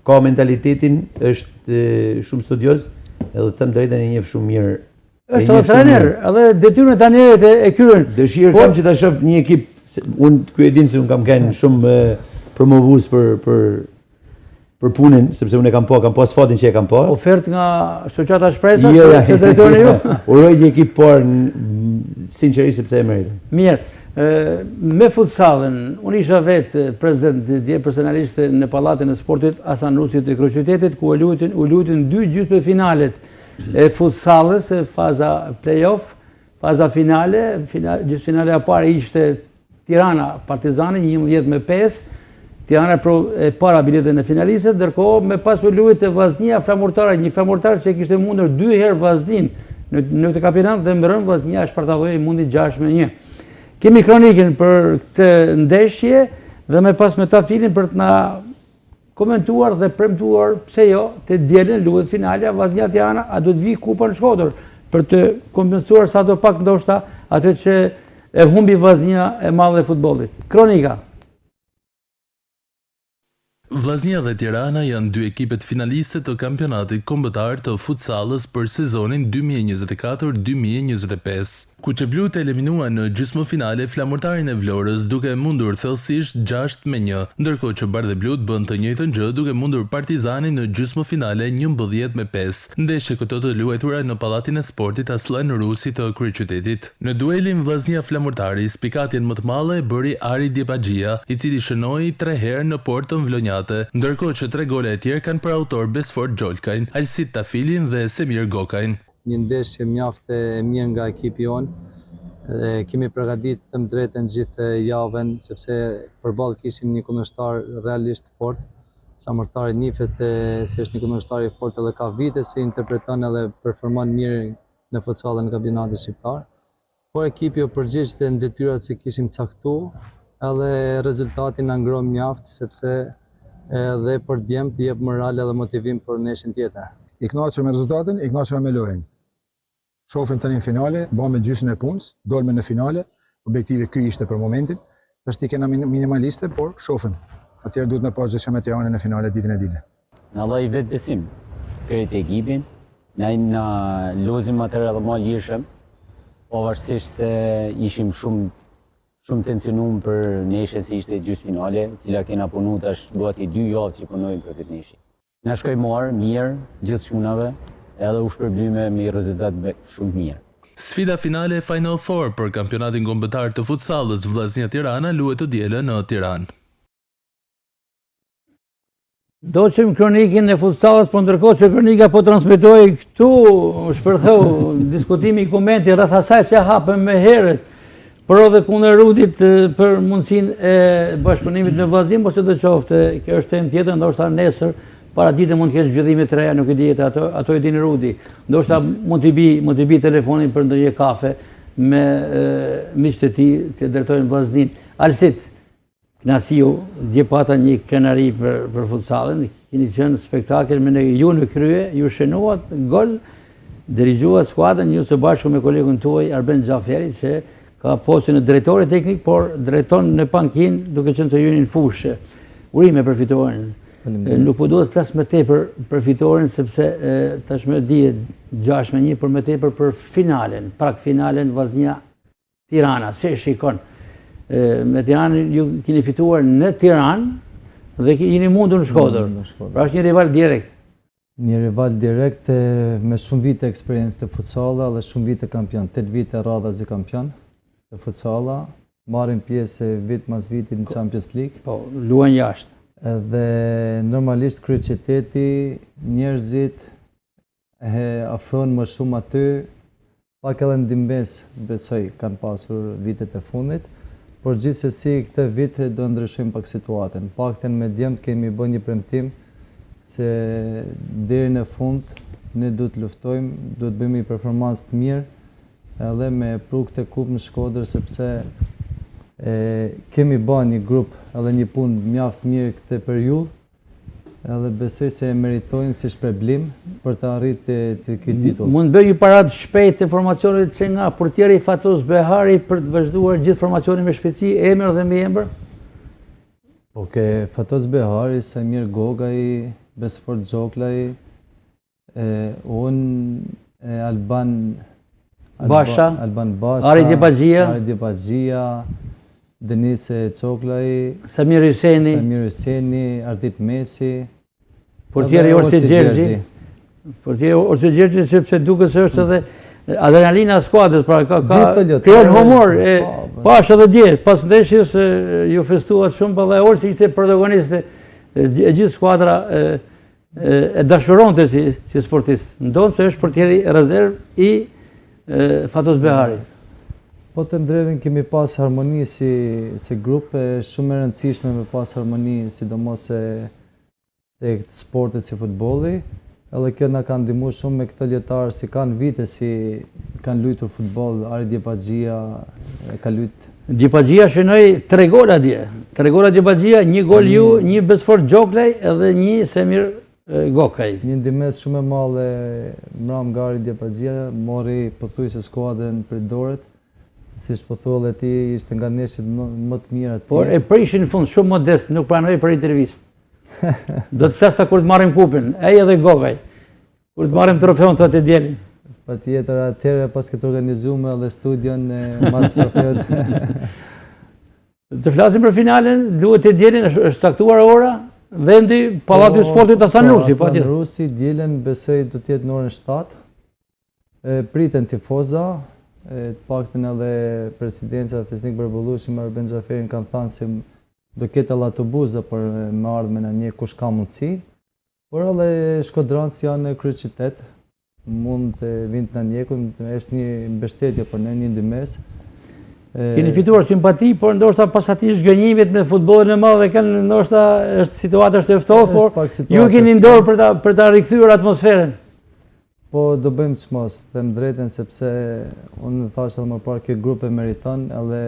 ka mentalitetin, është shumë studios, edhe them drejtën e njeh shumë mirë. Është trajner, edhe detyrën e trajnerit e kryen. Dëshirë kam që ta shoh një ekip, unë e din se unë kam qenë shumë promovues për punën, sepse unë kam pas fatin që e kam pa. Ofertë nga Shoqata Shpresa, që drejtojnë ju? Uroj një ekip parë, sinqerisht sepse e meriton. Mirë. Me futsallën, unë isha vetë prezident dje personalisht në Pallatin e Sportit Hasan Rusi të Kryeqytetit, ku u luajtën 2 gjysmëfinalet e futsallës, faza play-off, faza finale, gjysmëfinale e parë ishte Tirana Partizani 11-5, Tirana e para biletën e finalistët, ndërkohë me pas u luajtë Vllaznia Flamurtare, një Flamurtar që kishte mundur 2 herë Vllaznin në këtë kampionat dhe më rënë Vllaznia shpartalloi mundi 6-1. Kemi kronikën për këtë ndeshje dhe me pas me Tafilin për të na komentuar dhe premtuar pse jo të dielën luhet finalja Vllaznia Tirana, a do të vi kupa në Shkodër për të kompensuar sa do pak ndoshta atë që e humbi Vllaznia e madhe e futbollit. Kronika. Vllaznia dhe Tirana janë dy ekipet finaliste të kampionatit kombëtar të futsalës për sezonin 2024-2025. Kuqeblut eliminua në gjysmëfinale flamurtarin e Vlorës duke mundur thellësisht 6-1, ndërkohë që Bardheblut bën të njëjtën gjë duke mundur Partizanin në gjysmëfinale 11-5. Ndeshje këto të luajtura në Pallatin e Sportit Aslan Rusi të kryeqytetit. Në duelin vllaznia flamurtari spikatjen më të madhe e bëri Ari Djepaxhia, i cili shënoi 3 herë në portën vlonjate, ndërkohë që 3 gole e tjerë kanë për autor Besfort Gjolkajn, Alsit Tafilin dhe Semir Gokajn. Një ndeshje mjaft e mirë nga ekipi jonë. Kemi përgatitur të drejtën gjithë javën sepse përballë kishim një kundërshtar realisht fort. Flamurtari nifet se është një kundërshtar i fortë dhe ka vite se interpreton edhe performon mirë në futsallën në kampionatin shqiptar. Por ekipi u përgjigj në detyrat që kishim caktuar, edhe rezultati na ngroi mjaft sepse edhe për djemt jep moral edhe motivim për ndeshjen tjetër. I kënaqur me rezultatin, i kënaqur me lojën. Shohim tani në finale, bëmë gjysmën e punës, dolme në finale, objektivi ky ishte për momentin, është i kena minimaliste, por shohim. Atëherë duhet me pas gjithë me Tiranën në finale ditën e dile. Në lloj vetë besim, këtë ekipin, na lozim më të rrallë më lirshëm, pavarësisht se ishim shumë tensionuar për neshën se ishte gjysmëfinale, cila kena punu tash gati 2 javë që punojmë për këtë neshë. Na shkoi mirë gjithë shunave, edhe u shpërblyme me rezultat shumë mirë. Sfida finale Final Four për kampionatin kombëtar të futsallës Vllaznia Tirana luhet të dielën në Tiranë. Do qëmë kronikin e futsallës, po ndërkohë që kronika po transmitoj këtu, shpërtheu diskutimi i komenti rreth asaj që hapëm me herët, por edhe kundër Rudit për mundësinë e bashkëpunimit në vllaznim, ose do qofte, kjo është temë tjetër, ndoshta nesër, para ditë mund të kesh zhvillime të reja, nuk e dihet ato e dinë Rudi. Ndoshta mund t'i bi telefonin për ndonjë kafe me miqtë e tij që drejtojnë vllaznin. Alsit, knasiu, dje pata një krenari për futsallin, keni qenë spektakel me ju në krye, ju shënuat gol, dirigjuat skuadrën ju së bashku me kolegun tuaj Arben Xhaferi, që ka postin e drejtori teknik, por drejton në pankinë duke qenë se ju në fushë. Urime për fitoren. Nuk po duhet të flas më tepër për fitoren sepse tashmë dihet 6-1, por më tepër për finalen, prak finalen Vllaznia Tirana. Se shikon, me Tiranën ju keni fituar në Tiranë dhe jeni mundur në Shkodër. Pra është një rival direkt. Një rival direkt me shumë vite eksperiencë të futsalla dhe shumë vite kampion, 8 vite radha si kampion të futsalla, marrin pjesë vit mas viti në Champions League. Po, luajnë jashtë. Dhe normalisht kryeqyteti, njerëzit afrohen më shumë aty, pak edhe ndihmës besoj kanë pasur vitet e fundit, por gjithsesi këtë vit do ndryshojmë pak situatën. Paktën me djemt kemi bërë një premtim se deri në fund ne duhet të luftojmë, duhet të bëjmë një performancë të mirë edhe me pru këtë kupë në Shkodër sepse kemi bërë një grup edhe një punë mjaft mirë këtë periudhë edhe besoj se meritojnë si shpërblim për të arritë ky titull. Mund bëj një paratë shpejt informacionit që nga portieri Fatos Behari për të vazhduar gjithë formacionin me shpejtësi, emër dhe me emër? Fatos Behari, Semir Gokaj, Besfort Gjoklaj, unë Alban Basha, Ari Djepaxhia, Denis Çoklaj, Samir Hyseni, Ardit Mesi, portieri Orsi Gjergji. Portieri Orsi Gjergji sepse duket se është edhe adrenalina e skuadrës, pra krijon humor. Pash edhe dje, pas ndeshjes ju festuat shumë, pa dhe Orsi ishte protagonist e gjithë skuadra e dashuronte si sportist. Ndonë se është portieri rezerv i Fatos Beharit. Po të ndrevin kemi pas harmoni si grupe, shumë e rëndësishme me pas harmoni, sidomos e sportet si futbolli, edhe kjo na ka ndihmuar shumë me këto lojtarë si kanë vite si kanë luajtur futboll, Ari Djepaxhia ka luajtur. Djepaxhia shënoi 3 gola dje. 3 gola Djepaxhia, 1 gol ju, 1 Besfort Gjoklaj edhe 1 Semir Gokaj. Një ndihmës shumë e madhe mram nga Ari Djepaxhia, mori pothuajse skuadrën për dorët. Siç po tholle ti, ishte nga neshjet më të mira. Por e prishin në fund shumë modest, nuk pranoi për intervistë. Do të flesta kur të marrim kupin, eja dhe Gogaj. Kur të marrim trofeun, thotë djeli. Patjetër, atëherë pas këtë organizuar edhe studion mas trofeut. Të flasim për finalen, duhet të djelin, është saktuar ora, vendi, Pallati i Sportit Hasan Rusi, patjetër. Hasan Rusi, dielen besoj do të jetë në orën 7. Priten tifoza, të paktën edhe presidenca e Fesnik Barbullushi me Arben Xhaferin kanë thënë se do ketë edhe autobuza për me ardhmen e një kush ka mundësi, por edhe shkodranës janë në kryeqytet, mund të vinë të ndjekun, është një mbështetje për ne, një ndihmës. Keni fituar simpati, por ndoshta pas atij zgënjimit me futbollin e madh kanë ndoshta është situata është e ftohtë, por ju keni ndorë për ta rikthyer atmosferën. Po do bëjmë çmos, them drejtën sepse unë thash edhe më parë që grupi meriton edhe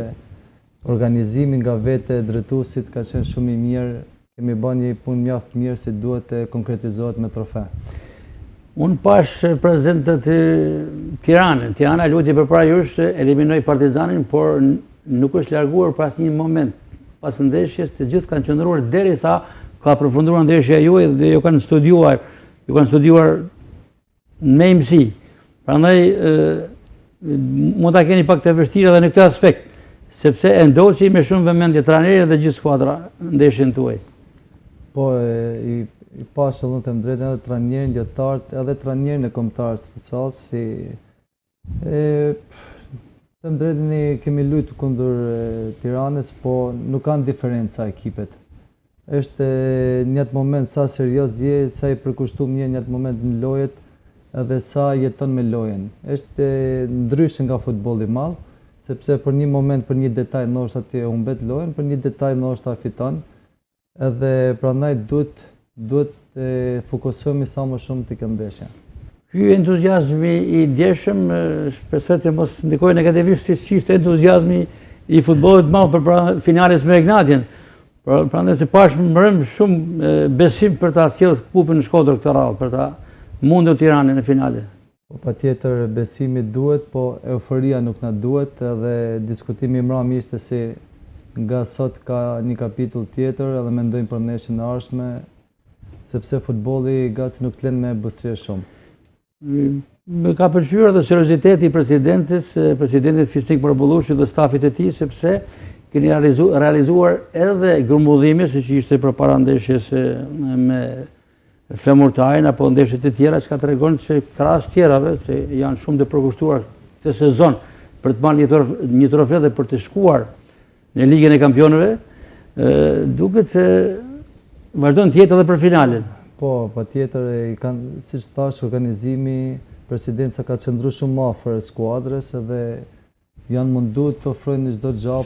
organizimi nga vetë drejtuesit ka qenë shumë i mirë, kemi bërë një punë mjaft mirë si duhet të konkretizohet me trofe. Unë pash prezentët Tiranën. Tirana luti përpara jush, eliminoi Partizanin, por nuk është larguar pas një moment. Pas ndeshjes të gjithë kanë qëndruar derisa ka përfunduar ndeshja juaj dhe ju kanë studiuar me imësi. Prandaj mund ta keni pak të vështirë edhe në këtë aspekt, sepse e ndoqi me shumë vëmendje trajneri dhe gjithë skuadra ndeshjen tuaj. Po i pash edhe të drejtën edhe trajnerin lojtarët, edhe trajnerin e kombëtarës të futsallit, si të drejtën kemi luajtur kundër Tiranës, po nuk kanë diferenca ekipet. Është në atë moment sa serioz je, sa i përkushtuar je në atë moment në lojët, edhe sa jeton me lojën. Është ndryshe nga futbolli i madh, sepse për një moment, për një detaj ndoshta ti humbet lojën, për një detaj ndoshta fiton. Edhe prandaj duhet të fokusohemi sa më shumë te kjo ndeshje. Ky entuziazmi i djeshëm, shpresoj të mos ndikojë negativisht si ishte entuziazmi i futbollit të madh për finales me Ignatian. Prandaj se pash mbrëm shumë besim për ta sjellë kupën në Shkodër këtë radhë, për ta mundur Tiranën në finale. Po patjetër besimi duhet, po euforia nuk na duhet, edhe diskutimi i mbrëmë ishte se nga sot ka një kapitull tjetër edhe mendojmë për ndeshjen e ardhshme, sepse futbolli gaci nuk lën me bustrie shumë. Më ka pëlqyer edhe serioziteti i presidentit Fesnik Barbullushi dhe stafit e tij, sepse keni realizuar edhe grumbullimin, siç ishte përpara ndeshjes me Flamurtajin apo ndeshjet e tjera, që tregon se krahas tjerave që janë shumë të përkushtuar këtë sezon për të marrë një trofe dhe për të shkuar në Ligën e Kampionëve, duket se vazhdon të jetë edhe për finalen. Po, patjetër, siç thash, organizimi, presidenca ka qëndruar shumë afër skuadrës edhe janë munduar të ofrojnë çdo gjë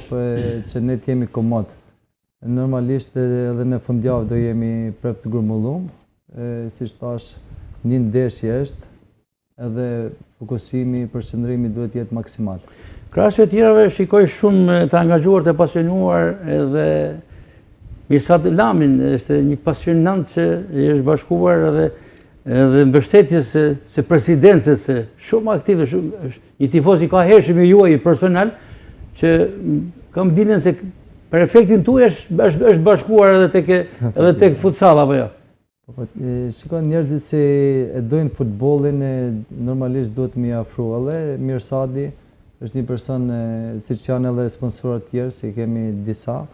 që ne të jemi komod. Normalisht edhe në fundjavë do jemi prap të grumbulluar, siç thash, një ndeshje është edhe fokusimi, përqendrimi duhet të jetë maksimal. Krahas të tjerave shikoj shumë të angazhuar, të pasionuar, edhe Mirsad Lamin është një pasionant që është bashkuar edhe mbështetjes së presidencës, shumë aktive, një tifoz i ka hershëm i juaj personal, që kam bindjen se për efektin tuaj është bashkuar edhe tek futsal apo jo. Shikoj, njerëzit që e dojnë futbollin normalisht duhet më afru, edhe Mirsadi është një person siç janë edhe sponsorët tjerë, si kemi disa.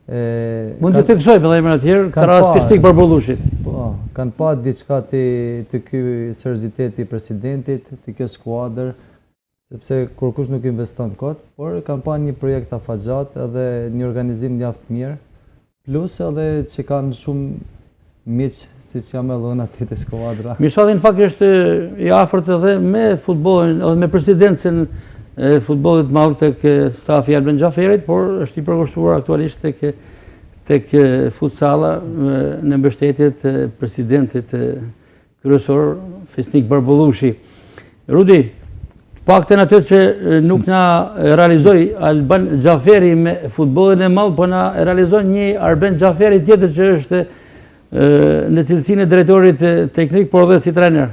Mund të theksojmë edhe emra të tjerë, krahas Fesnik Barbullushit. Po, kanë pa diçka të ky serioziteti i presidentit, të kjo skuadër, sepse kur kush nuk investon kot, por kanë pa një projekt afatgjat edhe një organizim mjaft mirë, plus edhe që kanë shumë miq siç jam edhe unë aty te skuadra. Mirsadi në fakt është i afërt edhe me futbollin, edhe me presidencën e futbollit madh tek stafi i Arben Xhaferit, por është i përkushtuar aktualisht tek futsalla në mbështetje të presidentit kryesor Fesnik Barbullushi. Rudi, paktën atë që nuk na realizoi Arben Xhaferi me futbollin e madh, po na realizon një Arben Xhaferi tjetër që është në cilësinë e drejtorit teknik, por edhe si trajner.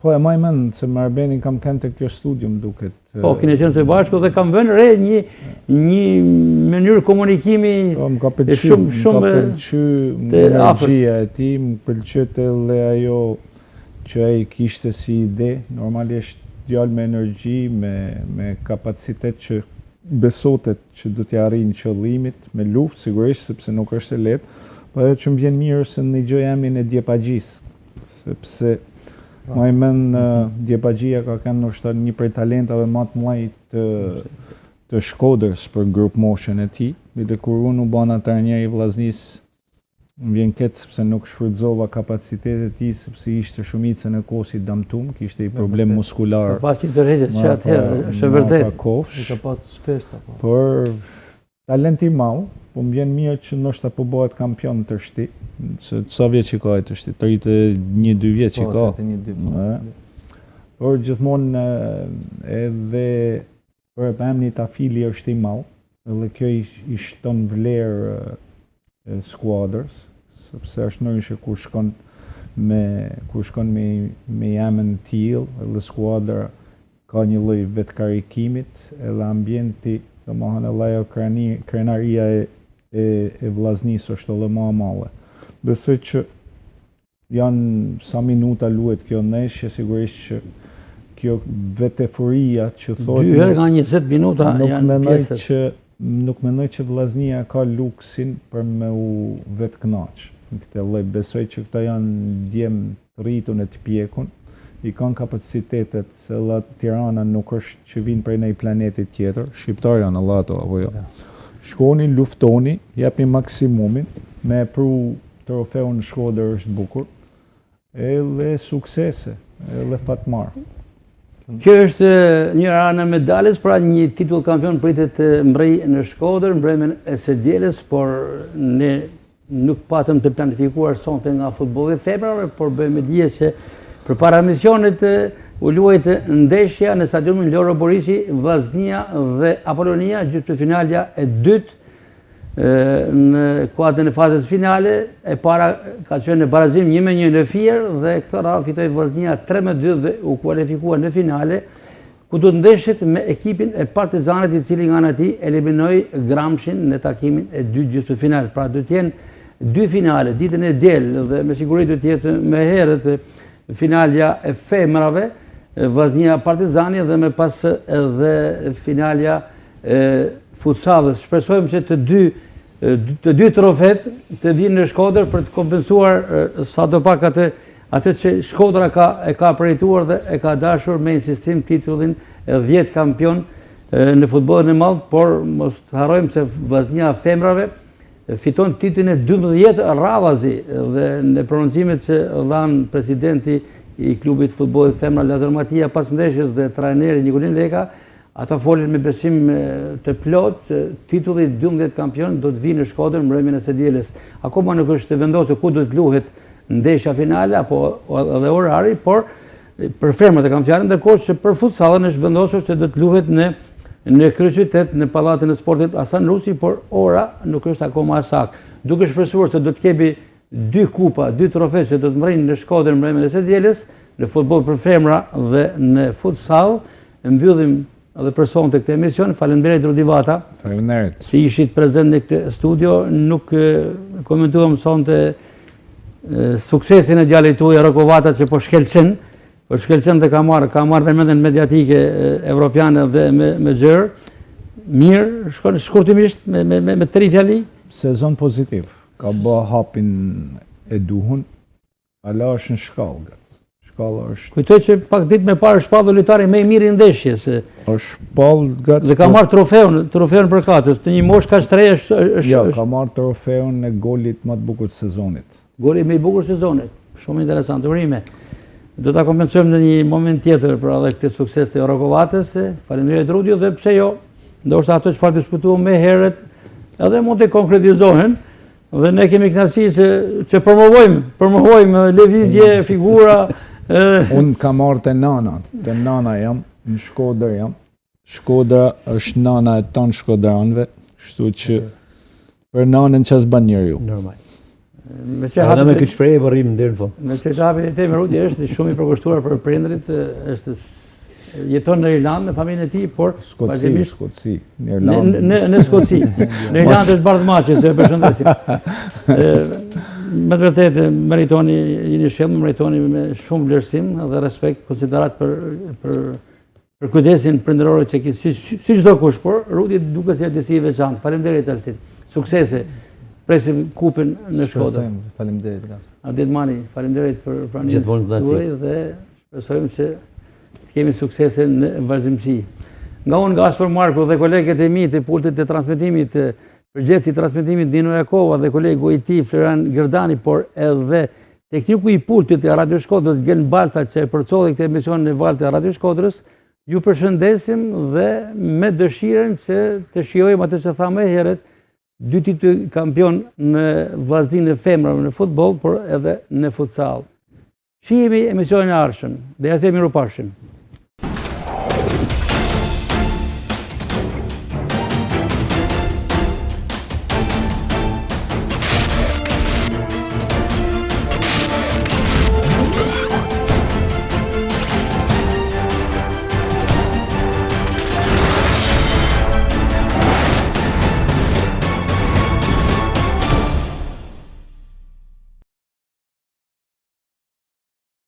Po e maj mend se me Arbenin kam kënë të kjo studium duket. Po, kine qenë së bashku dhe kam vënë re një mënyrë komunikimi më ka pëlqy energjia e ti, më pëlqet edhe ajo që ai kishte si ide, normalisht djalë me energji, me kapacitet që besotet që do t'ja arrijë qëllimit, me luftë, sigurisht, sepse nuk është e lehtë, po ajo që më vjen mirë se në gjë emrin e Djepagjis, sepse ma i men Djepagjia ka kanë nështë një prej talentave më të mëdha të Shkodrës për grup moshën e tij, dhe kur unë u bana trajner i Vllaznisë, më vjen keq sepse nuk shfrytëzova kapacitetet e tij sepse ishte shumicën e kohës i damtum, kishte i problem muskular. Pasi tërheqet që atëherë është e vërtetë. Ka pas shpesh apo. Por talenti i madh, po më vjen mirë që ndoshta po bëhet kampion të shti, se sa vjeç që ka të shti, 31-2 vjeç që ka. Por gjithmonë edhe për emri Tafili është i madh, edhe kjo i shton vlerë skuadrës, sepse është ndonjë që kur shkon me emrin tillë, edhe skuadra ka një lloj vetkarikimit, edhe ambienti, domethënë edhe ajo krenaria e Vllaznisë është edhe më e madhe. Besoj që janë sa minuta luhet kjo ndeshje, sigurisht që kjo veteforia që thotë 2 herë nga 20 minuta janë pjesët. Nuk mendoj që Vllaznia ka luksin për me u vetkënaq në këtë lloj. Besoj që këta janë djem të rritur e të pjekun, i kanë kapacitetet, se edhe Tirana nuk është që vinë prej një planeti tjetër, shqiptar janë edhe ato apo jo. Shkoni, luftoni, japni maksimumin, me pru trofeun në Shkodër është bukur, edhe suksese, edhe fatmar. Kjo është një anë e medaljes, pra një titull kampion pritet të mbrej në Shkodër, mbrejmen e së dielës, por ne nuk patëm të planifikuar sonte nga futbolli femrave, por bëjmë dije se përpara misionit u luajt ndeshja në stadiumin Loro Borisi, Vllaznia dhe Apollonia, gjysmëfinalja e dytë në kuadrën e fazës finale, e para ka qenë në barazim 1-1 në Fier dhe këtë radhë fitoi Vllaznia 3-2 dhe u kualifikua në finale, ku do të ndeshet me ekipin e Partizanit, i cili nga ana e tij eliminoi Gramshin në takimin e dytë gjysmëfinale. Pra do të jenë 2 finale, ditën e diel, dhe me siguri do të jetë më herët finalja e femrave, Vllaznia Partizani, dhe me pas edhe finalja e futsallit. Shpresojmë që të dy trofet të vinë në Shkodër për të kompensuar sa do pak atë që Shkodra e ka përjetuar dhe e ka dashur me insistim titullin e 10 kampion në futbollin e madh, por mos të harrojmë se Vllaznia femrave fiton titullin e 12 radhazi, dhe në prononcimet që dhanë presidenti i klubit futbollit femra Lazar Matia pas ndeshjes dhe trajneri Nikolin Leka, ata folin me besim të plot që titulli 12 kampion do të vinë në Shkodër mbrëmjen e së dielës. Akoma nuk është vendosur ku do të luhet ndeshja finale apo edhe orari, por për femrat e kam fjalën, ndërkohë që për futsallin është vendosur se do të luhet në kryeqytet, në pallatin e sportit Hasan Rusi, por ora nuk është akoma saktë. Duke shpresuar se do të kemi 2 kupa, 2 trofe që do të mbërrin në Shkodër mbrëmjen e së dielës, në futboll për femra dhe në futsal. Mbyllim edhe për sonte këtë emision. Faleminderit Rudi Vata. Faleminderit. Që ishit prezent në këtë studio. Nuk komentuam sonte suksesin e djalit tuaj Roko Vata, që po shkelçen dhe ka marrë vëmendjen mediatike evropiane dhe me gjërë. Mirë, shkon shkurtimisht me 3 fjali. Sezon pozitiv. Ka bë hapin e duhun, ala është në shkallë. Shkalla është... Kujtoj që pak ditë me parë shpallë dhe lojtari me i mirë i ndeshjes. është shpallë gati... Dhe ka marrë trofeun për katës. Të një mosh ka shtrej është... Ja, ka marrë trofeun e golit më të bukur të sezonit. Goli më i bukur të sezonit. Shumë interesant, urime. Do ta kompensojmë në një moment tjetër për edhe këtë sukses të Rokovatës. Faleminderit Rudi, dhe pse jo, ndoshta ato çfarë diskutuam më herët edhe mund të konkretizohen. Dhe ne kemi kënaqësi që promovojmë lëvizje, figura. Unë kam marrë të nana jam, në Shkodër jam. Shkodra është nana e tonë shkodranëve, kështu që për nanën ç'as bën njeriu. Normal. Edhe me këtë shprehje po rrim deri në fund. Me që hapi e temi Rudi është shumë i përkushtuar për prindrit, jeton në Irlandë me familjen e tij, por Skotësi, në Irlandë. Në Skotësi. Në Irlandë është bardhë maçi, se e përshëndesim. Me të vërtetë meritoni, jeni shembull, meritoni me shumë vlerësim dhe respekt, konsiderat për kujdesin prindëror që keni, si çdo kush, por Rudi duket si artist i veçantë. Faleminderit Arsit. Suksese. Presim kupin në Shkodër. Faleminderit Gaspar. Adit Mani, faleminderit për pranimin tuaj dhe shpresojmë që kemi suksese në vazhdimsi. Nga unë Gaspar Marku dhe kolegët e mi të pultit të transmitimit, përgjithësi i transmitimit Dino Jakova dhe kolegu i tij Florian Gerdani, por edhe tekniku i pultit të Radio Shkodrës Gjen Balta që e përcolli këtë emision në valët e Radio Shkodrës, ju përshëndesim dhe me dëshirën që të shijojmë atë që thamë herët, 2 titull kampion në vllazninë e femrave në futboll, por edhe në futsal. Shihemi emisionin e ardhshëm. Dhe ja themi mirupafshim.